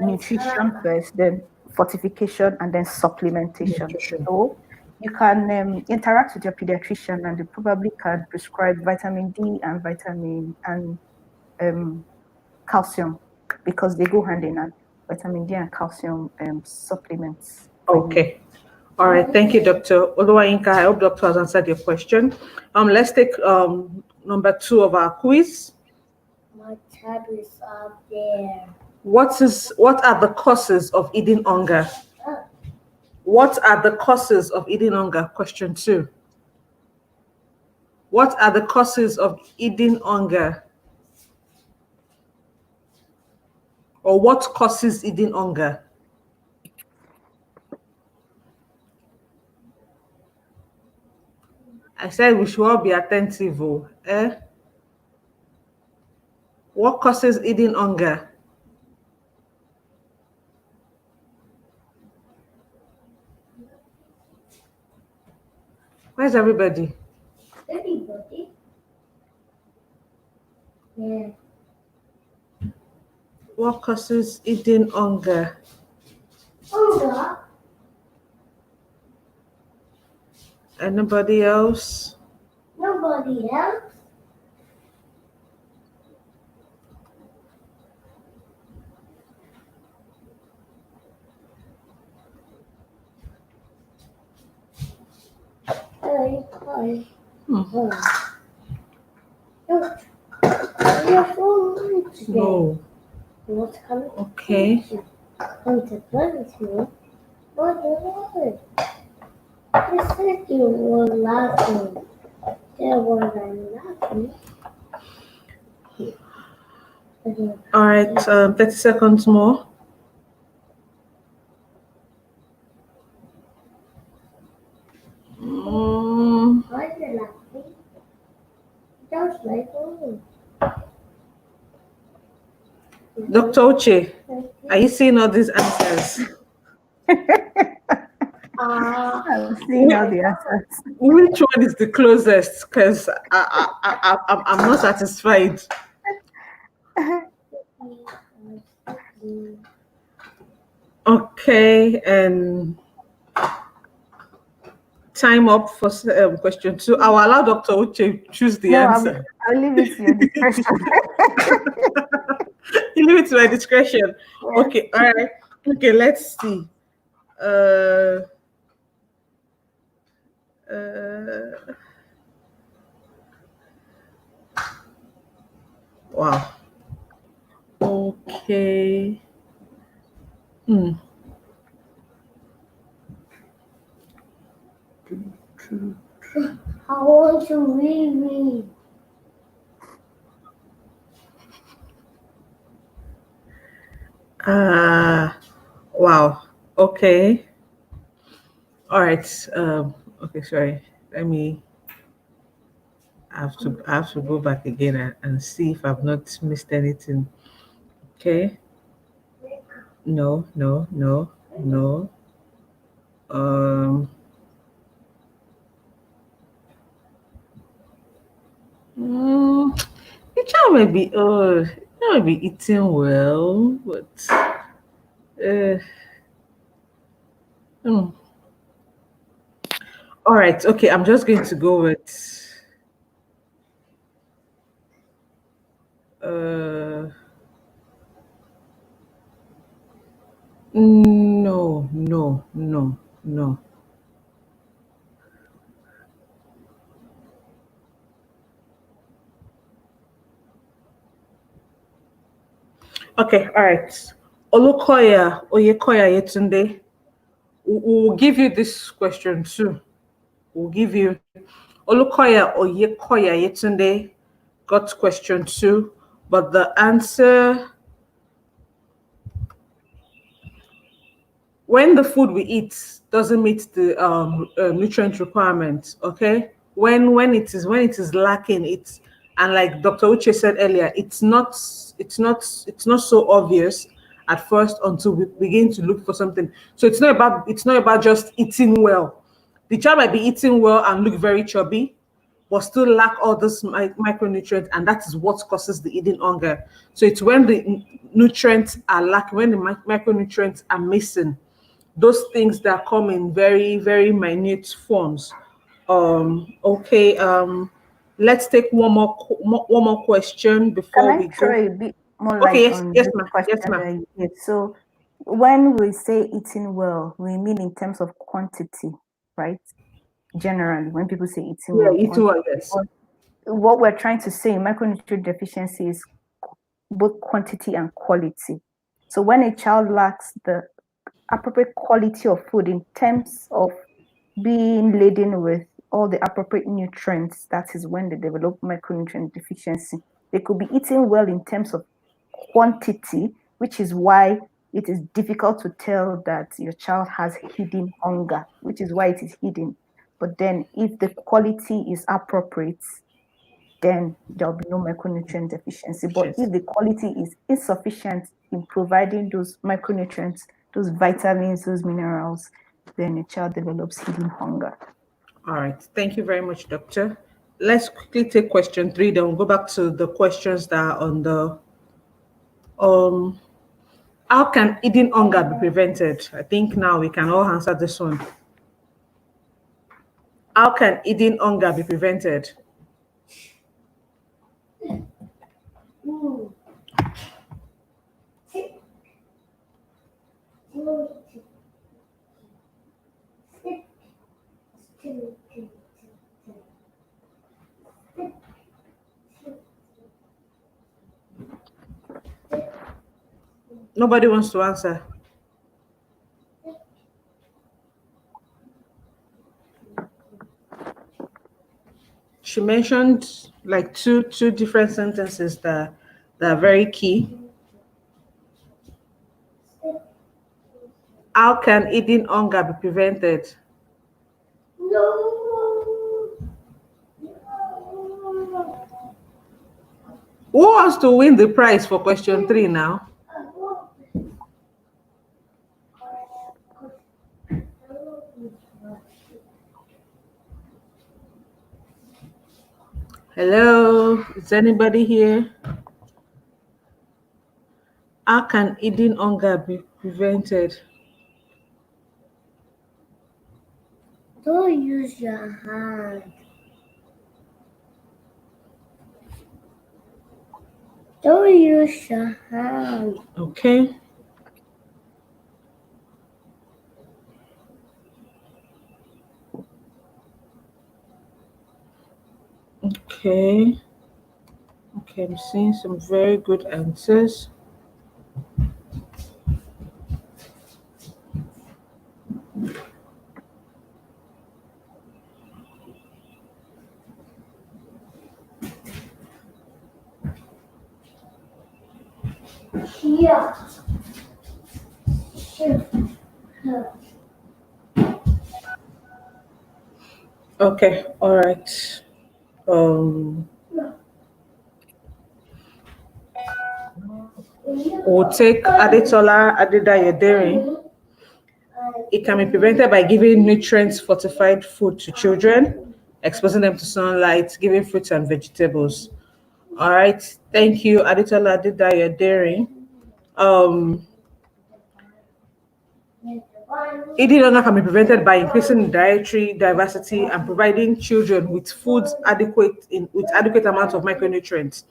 nutrition first, then fortification, and then supplementation. Nutrition. So you can interact with your pediatrician, and they probably can prescribe vitamin D and vitamin and calcium because they go hand in hand. Vitamin D and calcium supplements. Okay. All right. Thank you, Dr. Oluwayinka. I hope Doctor has answered your question. Let's take number 2 of our quiz. My tab is up there. What are the causes of eating hunger? What are the causes of eating hunger? Question 2. What are the causes of eating hunger? Or what causes eating hunger? I said we should all be attentive. What causes eating hunger? Where's everybody? Everybody. Yeah. What causes eating hunger? Hunger. Anybody else? Nobody else. Hi. Oh. Look. Your phone today. No. What's coming? Okay. Come to play with me. What the Lord? You said you were laughing. There wasn't laughing. All right. 30 seconds more. Why are you laughing? Just like me. Dr. Oche, are you seeing all these answers? I'm seeing all the answers. Which one is the closest? Because I'm not satisfied. Okay, and time up for question 2. I will allow Dr. Uche choose the No, answer. I'll leave it to your discretion. You leave it to my discretion. Yes. Okay, all right. Okay, let's see. Uh, uh, wow. Okay. Hmm. I want to reread. Wow. Okay. All right. Okay, sorry. Let me I have to go back again and see if I've not missed anything. Okay. No, no, no, no. Um mm, the child may be might be eating well, but uh hmm. All right, okay, I'm just going to go with uh no, no, no, no. Okay, all right. Olukoya Oyekoya Yetunde. We'll give you this question too. We'll give you Olukoya Oyekoya Yetunde got question 2, but the answer when the food we eat doesn't meet the nutrient requirements, okay, when it is lacking it, and like Dr. Uche said earlier, it's not so obvious at first until we begin to look for something. So it's not about just eating well. The child might be eating well and look very chubby, but still lack all those micronutrients, and that is what causes the eating hunger. So it's when the nutrients are lacking, when the micronutrients are missing, those things that come in very, very minute forms. Okay, let's take one more question Can before I we go. throw a bit more Okay, light yes, on yes, this ma'am, question yes, ma'am. that you gave? So, when we say eating well, we mean in terms of quantity, right? Generally, when people say eating Yeah, well, you too, yes. what we're trying to say, micronutrient deficiency is both quantity and quality. So, when a child lacks the appropriate quality of food in terms of being laden with all the appropriate nutrients, that is when they develop micronutrient deficiency. They could be eating well in terms of quantity, which is why it is difficult to tell that your child has hidden hunger, which is why it is hidden. But then, if the quality is appropriate, then there'll be no micronutrient deficiency. But Yes. if the quality is insufficient in providing those micronutrients, those vitamins, those minerals, then a child develops hidden hunger. All right. Thank you very much, doctor. Let's quickly take question 3, then we'll go back to the questions that are on the um how can eating hunger be prevented? I think now we can all answer this one. How can eating hunger be prevented? Mm. Nobody wants to answer. She mentioned like two different sentences that are very key. How can eating hunger be prevented? No. Who wants to win the prize for question 3 now? Hello, is anybody here? How can eating hunger be prevented? Don't use your hand. Don't use your hand. Okay. Okay. Okay, I'm seeing some very good answers. Here. Here. Okay, all right. Um, we'll take Adetola Adedayo Dairy. It can be prevented by giving nutrients fortified food to children, exposing them to sunlight, giving fruits and vegetables. All right. Thank you, Adetola Adedayo Dairy. Um, Eating hunger can be prevented by increasing dietary diversity and providing children with foods with adequate amounts of micronutrients.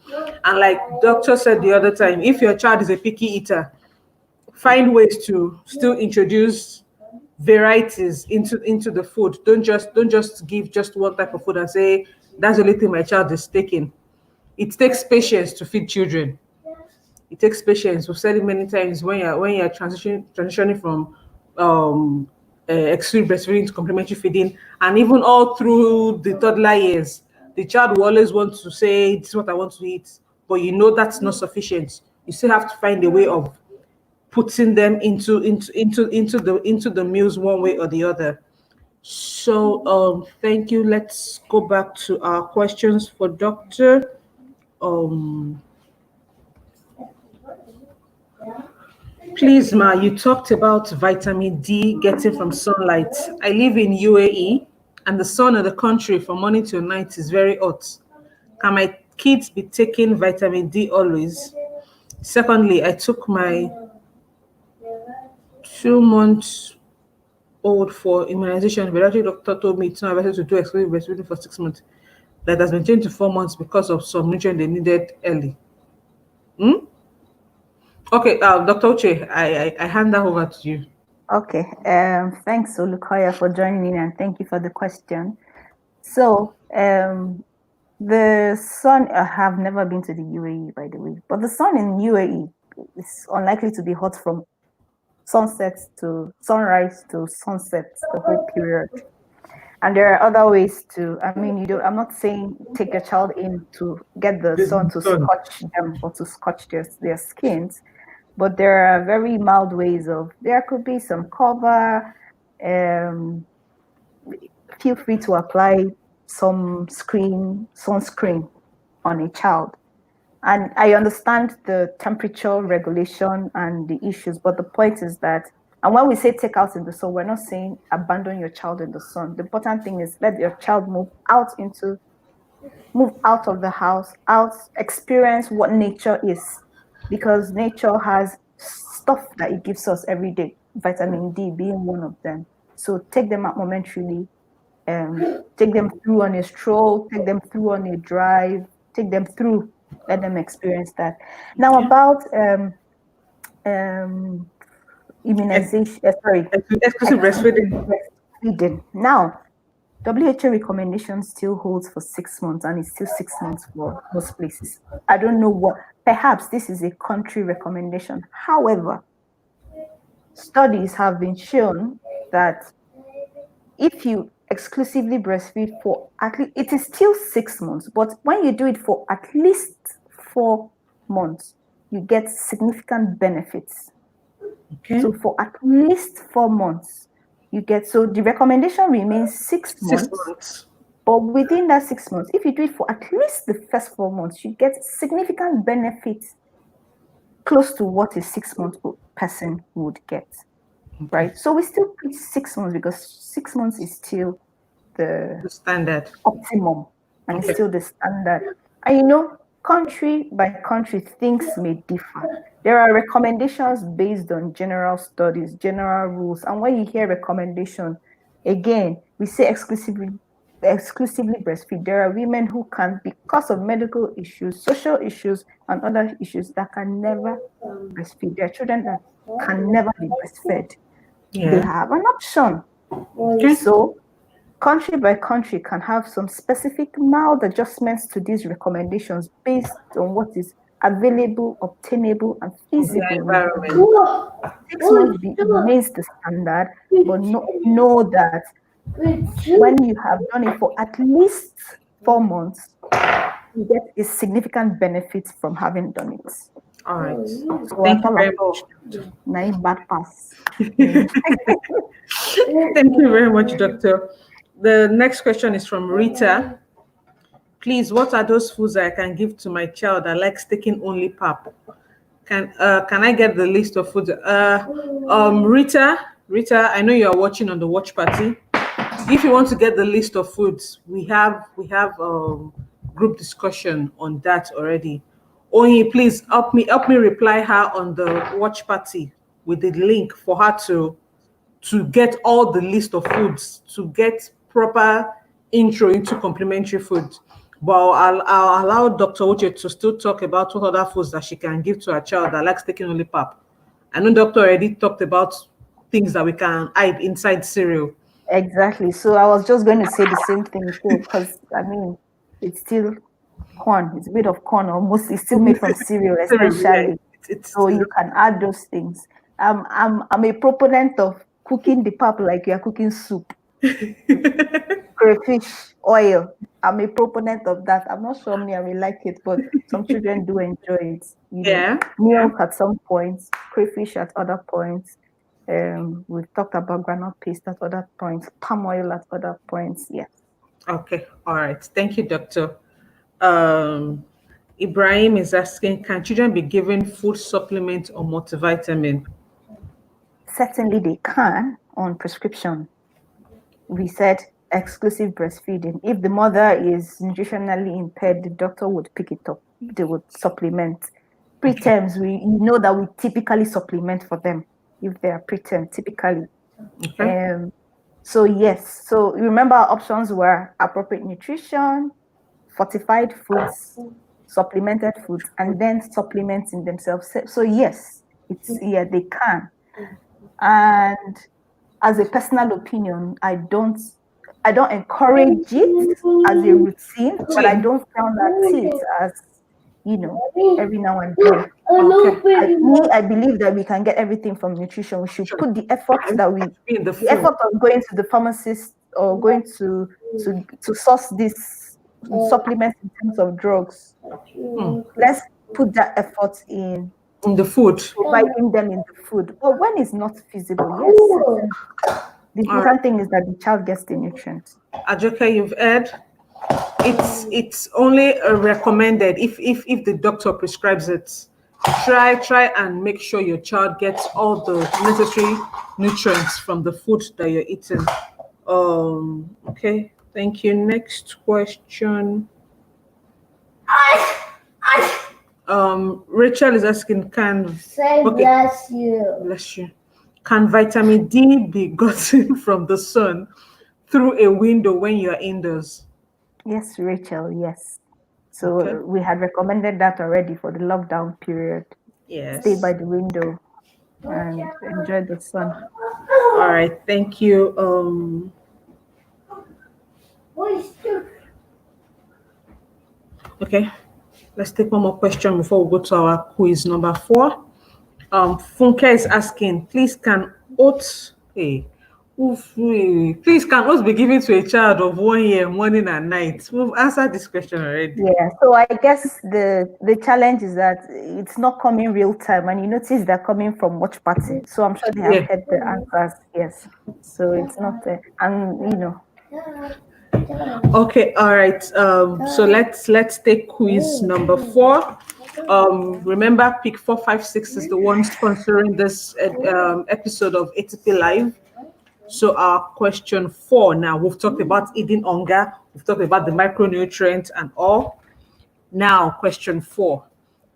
And like doctor said the other time, if your child is a picky eater, find ways to still introduce varieties into the food. Don't just give just one type of food and say that's the only thing my child is taking. It takes patience to feed children. It takes patience. We've said it many times when you're transitioning from um extreme breastfeeding to complementary feeding, and even all through the toddler years, the child will always want to say this is what I want to eat, but you know that's not sufficient. You still have to find a way of putting them into the meals one way or the other. So thank you. Let's go back to our questions for Doctor. Um Please, Ma, you talked about vitamin D getting from sunlight. I live in UAE and the sun in the country from morning till night is very hot. Can my kids be taking vitamin D always? Secondly, I took my 2 months old for immunization. The pediatric doctor told me it's not advisable to do exclusive breastfeeding for 6 months. That has been changed to 4 months because of some nutrient they needed early. Hmm? Okay, Dr. Uche, I hand that over to you. Okay. Thanks, Olukoya, for joining in, and thank you for the question. So, the sun, I have never been to the UAE, by the way, but the sun in UAE is unlikely to be hot from sunset to sunrise to sunset, the whole period. And there are other ways to, I mean, I'm not saying take your child in to get the sun to Sun. scorch them or to scorch their skins, but there are very mild ways of, there could be some cover. Feel free to apply some sunscreen on a child. And I understand the temperature regulation and the issues, but the point is that, and when we say take out in the sun, we're not saying abandon your child in the sun. The important thing is let your child move out of the house, out, experience what nature is, because nature has stuff that it gives us every day, vitamin D being one of them. So take them out momentarily, take them through on a stroll, take them through on a drive, take them through, let them experience that. Now about immunization, Exclusive breastfeeding. breastfeeding. Now, WHO recommendation still holds for 6 months, and it's still 6 months for most places. I don't know what, perhaps this is a country recommendation. However, studies have been shown that if you exclusively breastfeed for at least, it is still 6 months, but when you do it for at least 4 months, you get significant benefits. Okay. So for at least 4 months, you get, so the recommendation remains 6 months. 6 months. But within that 6 months, if you do it for at least the first 4 months, you get significant benefits close to what a 6 month person would get. Right? So we still put 6 months because 6 months is still the standard optimum, and it's still the standard. And country by country, things may differ. There are recommendations based on general studies, general rules, and when you hear recommendation, Again, we say exclusively breastfeed. There are women who can, because of medical issues, social issues, and other issues, that can never breastfeed. There are children that can never be breastfed. They Yeah. have an option. Okay. So country by country can have some specific mild adjustments to these recommendations based on what is available, obtainable, and feasible. Environment. 6 months remains the standard, but know that when you have done it for at least 4 months, you get a significant benefit from having done it. All right. So Thank you very much. Nine bad pass. Thank you very much, Doctor. The next question is from Rita. Please, what are those foods that I can give to my child that likes taking only pap? Can I get the list of foods? Rita, I know you are watching on the watch party. If you want to get the list of foods, we have group discussion on that already. Onyi, please help me reply her on the watch party with the link for her to get all the list of foods, to get proper intro into complementary foods. But I'll allow Dr. Uche to still talk about what other foods that she can give to her child that likes taking only pap. I know Doctor already talked about things that we can hide inside cereal. Exactly. So I was just going to say the same thing too, because I mean, it's still corn. It's a bit of corn almost. It's still made from cereal, essentially. So you can add those things. I'm a proponent of cooking the pap like you are cooking soup. Crayfish oil. I'm a proponent of that. I'm not sure me I will like it, but some children do enjoy it. Milk at some points, crayfish at other points. We've talked about granule paste at other points, palm oil at other points. Yeah. Okay. All right. Thank you, Doctor. Ibrahim is asking, can children be given food supplement or multivitamin? Certainly they can on prescription. We said exclusive breastfeeding. If the mother is nutritionally impaired, the doctor would pick it up. They would supplement. Preterms, we know that we typically supplement for them if they are preterm, typically. Okay. So yes. So remember our options were appropriate nutrition, fortified foods, supplemented foods, and then supplementing themselves. So yes, they can. And as a personal opinion, I don't encourage it as a routine, but I don't frown at it as, every now and then. Okay. I believe that we can get everything from nutrition. We should put the effort the effort of going to the pharmacist or going to source this supplement in terms of drugs. Let's put that effort in the food, providing them in the food. But when it's not feasible, yes. The important thing is that the child gets the nutrients. Ajoke, you've heard. It's only recommended if the doctor prescribes it. Try and make sure your child gets all the necessary nutrients from the food that you're eating. Okay, thank you. Next question. Rachel is asking, bless you. Bless you. Can vitamin D be gotten from the sun through a window when you're indoors? Yes, Rachel, yes. So we had recommended that already for the lockdown period. Yes. Stay by the window and enjoy the sun. All right, thank you. Okay, let's take one more question before we go to our quiz number 4. Funke is asking, please can oats be given to a child of 1 year morning and night? We've answered this question already. Yeah, so I guess the challenge is that it's not coming real time, and you notice they're coming from watch party. So I'm sure they have heard the answers. Yes, so it's not Okay, all right. So let's take quiz number 4. Remember, Pick 456 is the one sponsoring this episode of ATP Live. So our question 4 now, we've talked about eating hunger, we've talked about the micronutrients and all. Now, question 4.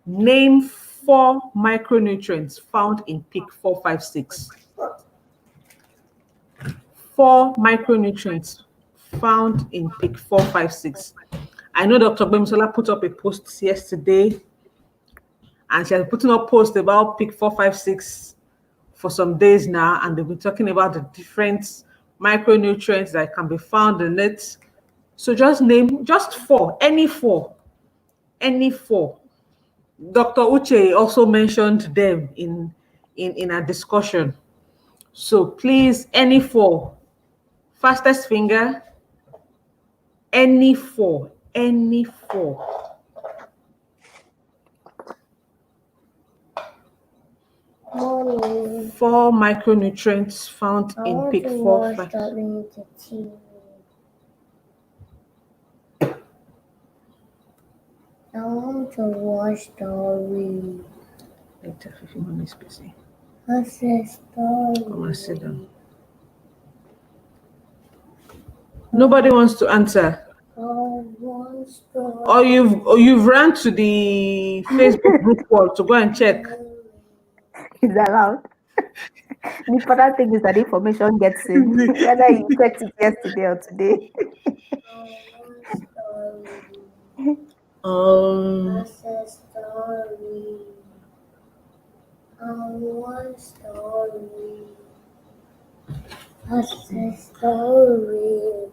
Name 4 micronutrients found in Pick 456. 4 4 micronutrients found in PIC 456. I know Dr. Bemisola put up a post yesterday, and she has put up posts about PIC 456 for some days now, and they've been talking about the different micronutrients that can be found in it. So just name just 4, any 4, any 4. Dr. Uche also mentioned them in a discussion. So please, any 4. Fastest finger, any 4, any 4. Mommy, 4 micronutrients found I in want PIC to 4. watch Darling the TV. I want to watch Story. Later, if your mom is busy. I said Story. Come and sit down. Nobody wants to answer. I want Story. Or you've ran to the Facebook group wall to go and check. Is that allowed? The important thing is that information gets in, whether you checked it yesterday or today. I said Story. I want Story. I said Story.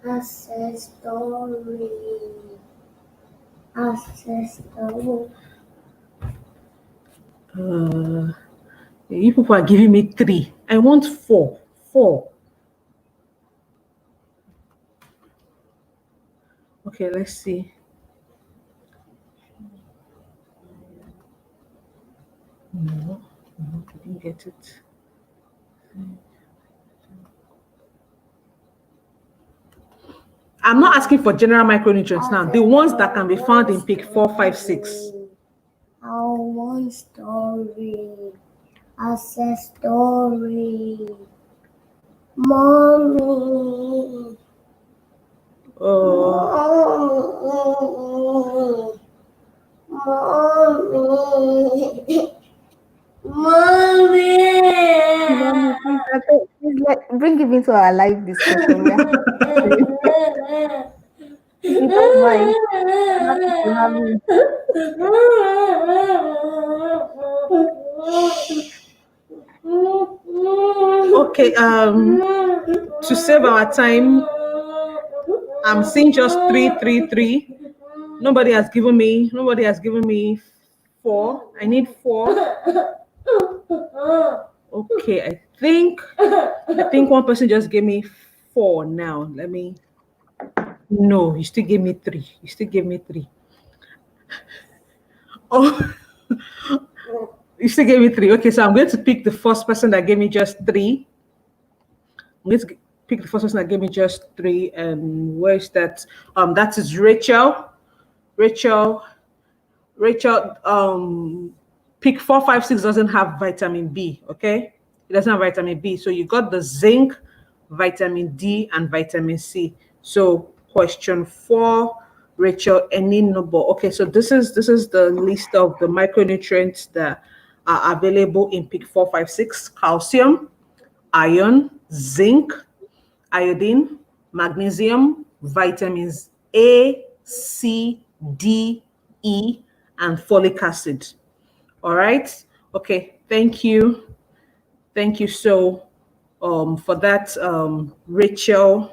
I said Story. I said Story. You people are giving me 3. I want 4. 4. Okay, let's see. No, I didn't get it. I'm not asking for general micronutrients now. The ones that can be found in PIC 456. I want Story. I said Story. Mommy. Oh, Mommy. Mommy. Mommy, please bring him into our live discussion. We are if you don't mind, I'm happy to have you. Okay, to save our time, I'm seeing just 3, 3, 3. Nobody has given me 4. I need 4. Okay, I think one person just gave me 4 now. No, you still gave me 3. Oh, you still gave me 3. Okay, so I'm going to pick the first person that gave me just 3. I'm going to pick the first person that gave me just 3. And where is that? That is Rachel. Rachel, PIC 456 doesn't have vitamin B, okay? It doesn't have vitamin B. So you got the zinc, vitamin D, and vitamin C. So question 4, Rachel Eninobo. Okay, so this is the list of the micronutrients that are available in PIC 456: calcium, iron, zinc, iodine, magnesium, vitamins A, C, D, E, and folic acid. All right. Okay. Thank you. Thank you so for that, Rachel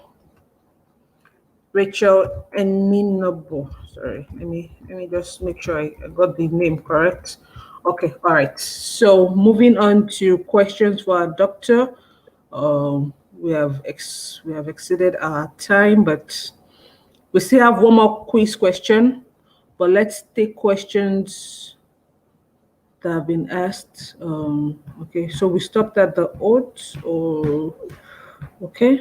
Eninobo. Sorry. Let me just make sure I got the name correct. Okay. All right. So moving on to questions for our doctor. We have exceeded our time, but we still have one more quiz question. But let's take questions that have been asked. Okay, so we stopped at the oats, or okay.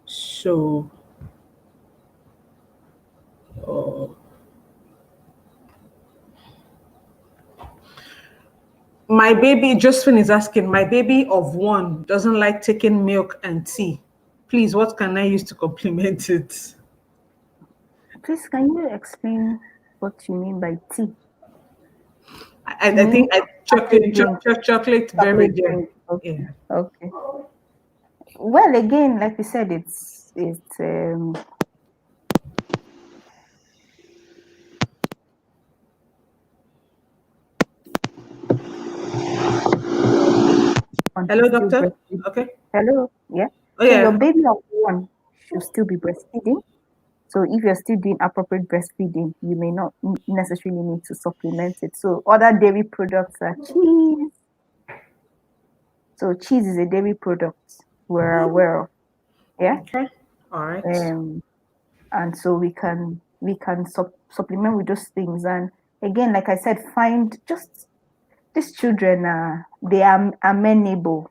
So, my baby, Josephine is asking, my baby of 1 doesn't like taking milk and tea. Please, what can I use to complement it? Please, can you explain what you mean by tea? I think chocolate berry drink. Okay. Yeah. Okay. Well, again, like we said, it's Hello, still doctor. breastfeeding. Okay. Hello, yeah. Oh So your yeah. baby of one should still be breastfeeding. So if you're still doing appropriate breastfeeding, you may not necessarily need to supplement it. So other dairy products are cheese. So cheese is a dairy product we're aware of. Yeah. Okay. All right. Um, and so we can supplement with those things. And again, like I said, find just these children are they are amenable.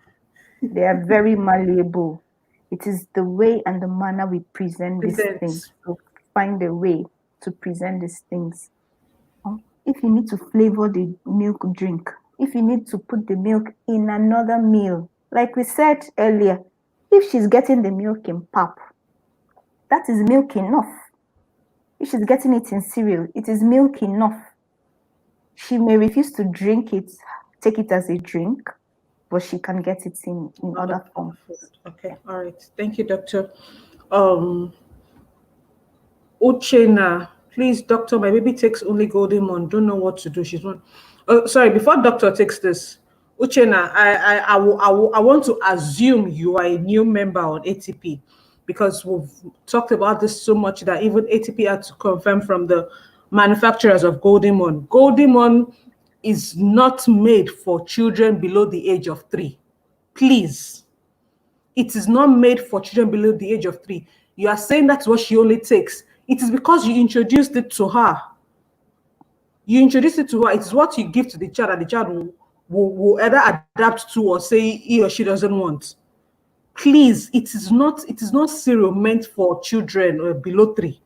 They are very malleable. It is the way and the manner we present these things. Present. So find a way to present these things. If you need to flavor the milk drink, if you need to put the milk in another meal, like we said earlier, if she's getting the milk in pap, that is milk enough. If she's getting it in cereal, it is milk enough. She may refuse to drink it, take it as a drink, but she can get it in other forms. Okay. All right. Thank you, doctor. Um, Uchena, please, doctor, my baby takes only Golden Mon. Don't know what to do. She's one. Oh, sorry. Before doctor takes this, Uchena, I want to assume you are a new member on ATP because we've talked about this so much that even ATP had to confirm from the manufacturers of Golden Mon. Golden Mon is not made for children below the age of 3. Please. It is not made for children below the age of 3. You are saying that's what she only takes. It is because you introduced it to her. You introduced it to her. It is what you give to the child that the child will either adapt to or say he or she doesn't want. Please, it is not cereal meant for children below 3.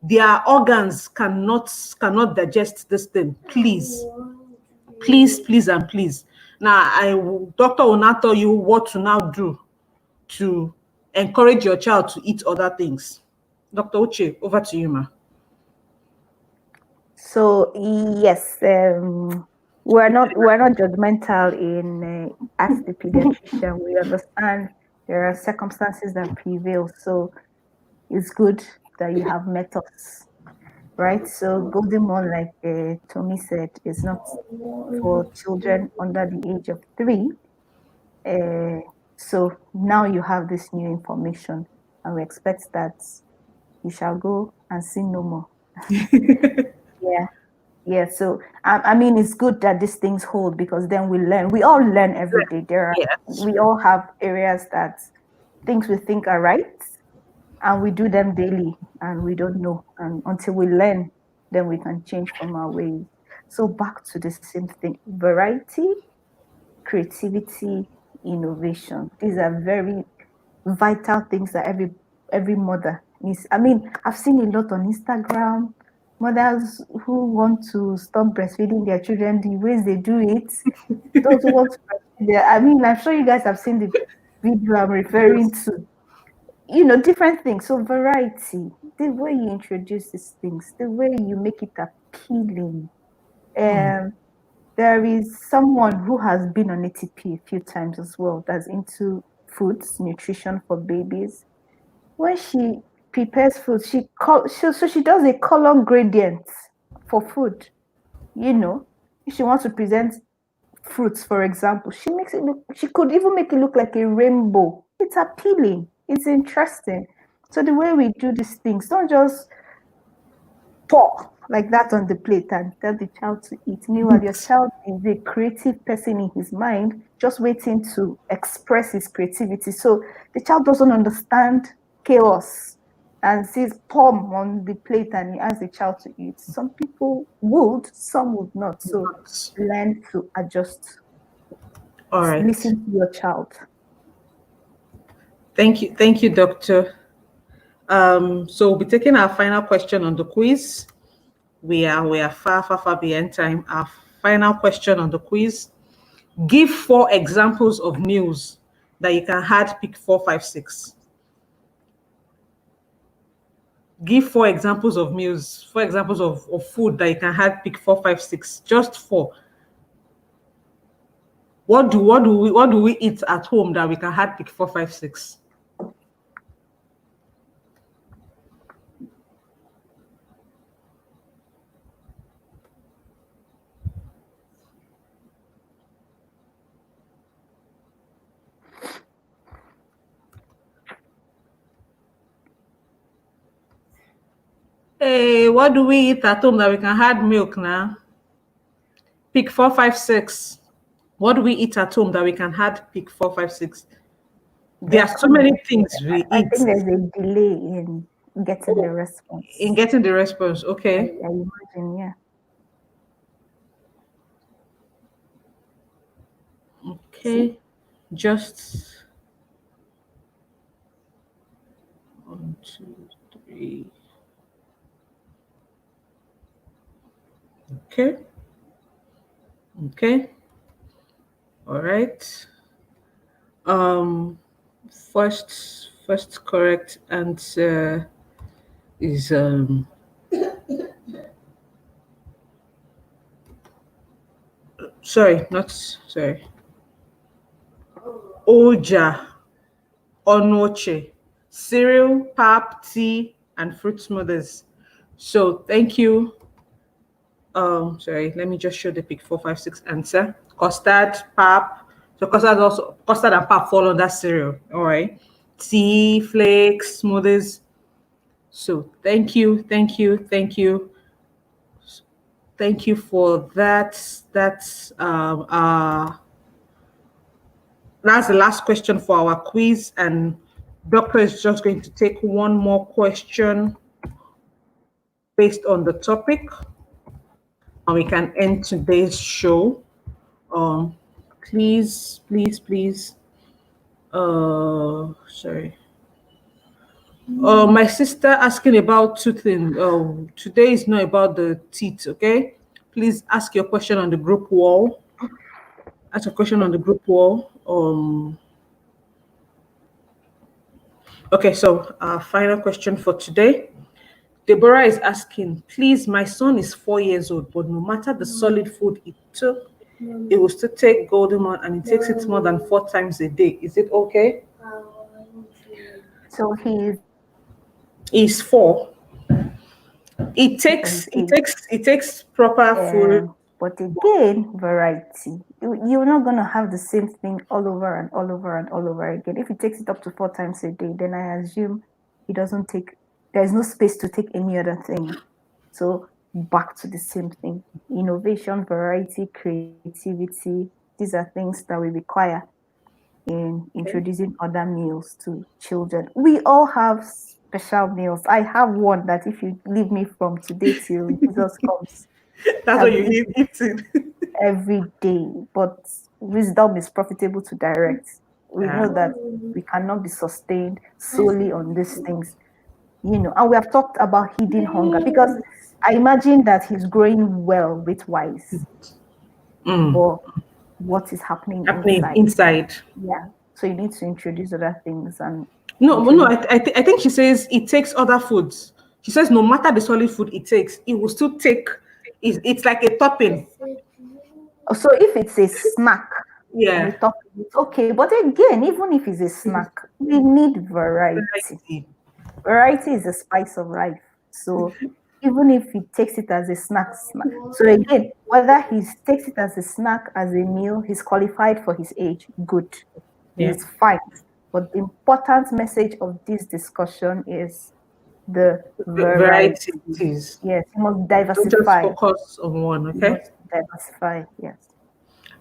Their organs cannot digest this thing. Please. Please, please, and please. Now, doctor will now tell you what to now do to encourage your child to eat other things. Dr. Uche, over to you, ma. So yes, we're not judgmental in as the pediatrician. We understand there are circumstances that prevail. So it's good that you have methods, right? So Golden Mon, like Tommy said, is not for children under the age of 3. So now you have this new information, and we expect that you shall go and sin no more. Yeah. Yeah, so I mean, it's good that these things hold because then we learn. We all learn every day. We all have areas that things we think are right, and we do them daily, and we don't know. And until we learn, then we can change from our ways. So back to the same thing: variety, creativity, innovation. These are very vital things that every mother needs. I mean, I've seen a lot on Instagram, mothers who want to stop breastfeeding their children, the ways they do it. Those who want to breastfeed I mean, I'm sure you guys have seen the video I'm referring to. Different things. So variety, the way you introduce these things, the way you make it appealing. There is someone who has been on ATP a few times as well that's into foods, nutrition for babies. When she prepares food, she does a color gradient for food. If she wants to present fruits, for example, she could even make it look like a rainbow. It's appealing. It's interesting. So the way we do these things, don't just pour like that on the plate and tell the child to eat. Meanwhile, your child is a creative person in his mind, just waiting to express his creativity. So the child doesn't understand chaos and sees palm on the plate and he asks the child to eat. Some people would, some would not. So learn to adjust. All right. Listen to your child. Thank you, doctor. So we'll be taking our final question on the quiz. We are far beyond time. Our final question on the quiz. Give 4 examples of meals that you can add pick 4, 5, 6. Give 4 examples of meals, 4 examples of food that you can add pick 4, 5, 6. Just 4. what do we eat at home that we can add pick 456? Hey, what do we eat at home that we can add milk now? Pick 456. What do we eat at home that we can add pick 456? There are so many things we I eat think there's a delay in getting the response. in getting the response. Okay. I imagine, yeah. Okay. Just 1, 2, 3. Okay. Okay. All right. First correct answer is sorry. Oja Onoche, cereal, pap, tea, and fruit smoothies. So thank you. Sorry, let me just show the pick 456 answer. Custard, pap. So custard and pap fall under cereal. All right. Tea, flakes, smoothies. So thank you for that. That's the last question for our quiz, and Doctor is just going to take one more question based on the topic, and we can end today's show. Please. Sorry. My sister asking about two things. Today is not about the teeth, okay? Please ask your question on the group wall. Ask a question on the group wall. Okay, so our final question for today. Deborah is asking, please, my son is 4 years old, but no matter the solid food he took, it will still take Golden Mon and he takes it more than 4 times a day. Is it okay? So He's 4. It takes proper food. But again, variety. You're not going to have the same thing all over and all over and all over again. If he takes it up to 4 times a day, then I assume he doesn't take, there's no space to take any other thing. So back to the same thing. Innovation, variety, creativity, these are things that we require in introducing other meals to children. We all have special meals. I have one that if you leave me from today till Jesus comes, That's what you need eating. every day. But wisdom is profitable to direct. We know that we cannot be sustained solely on these things, and we have talked about hidden hunger, because I imagine that he's growing well weight-wise. But what is happening inside? Yeah. So you need to introduce other things and no. I think she says it takes other foods. She says no matter the solid food it takes, it will still take. It's like a topping. So if it's a snack, yeah, it's okay. But again, even if it's a snack, we need variety. Variety is the spice of life. So even if he takes it as a snack. So again, whether he takes it as a snack, as a meal, he's qualified for his age. Good. It's fine. But the important message of this discussion is the variety. Yes, you must diversify. Don't just focus on one, okay? Diversify, yes.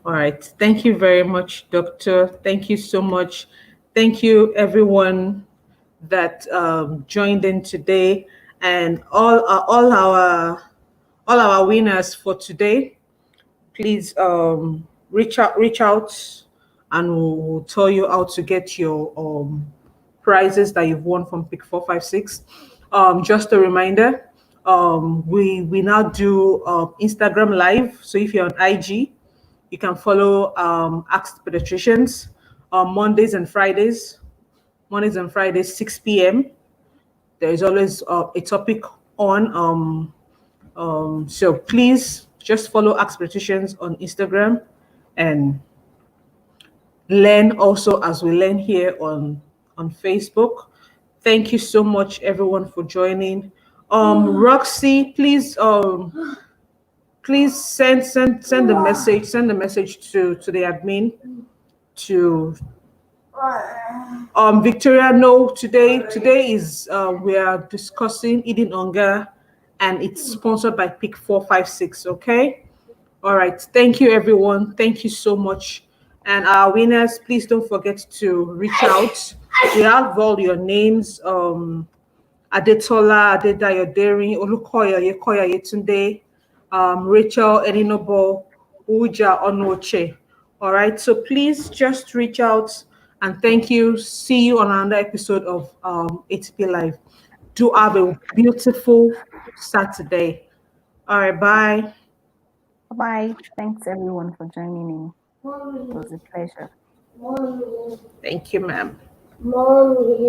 All right. Thank you very much, Doctor. Thank you so much. Thank you, everyone that joined in today, and all our winners for today. Please reach out, and we'll tell you how to get your prizes that you've won from Pick 456. Just a reminder, we now do Instagram Live. So if you're on IG, you can follow Ask the Pediatricians on Mondays and Fridays, 6 p.m. There is always a topic on. So please just follow Ask Pediatricians on Instagram, and learn also as we learn here on Facebook. Thank you so much, everyone, for joining. Roxy, please send the message to the admin to Victoria. No, today is we are discussing eating hunger, and it's sponsored by Pick 456. Okay. All right. Thank you, everyone. Thank you so much. And our winners, please don't forget to reach out. We have all your names. Adetola, Adedayo Dering, Olukoya, Yekoya Yetunde, Rachel Eninobo, Uja Onoche. All right. So please just reach out and thank you. See you on another episode of ATP Live. Do have a beautiful Saturday. All right. Bye. Bye. Thanks everyone for joining in. It Mommy, was a pleasure. mommy, Thank you, ma'am. mommy.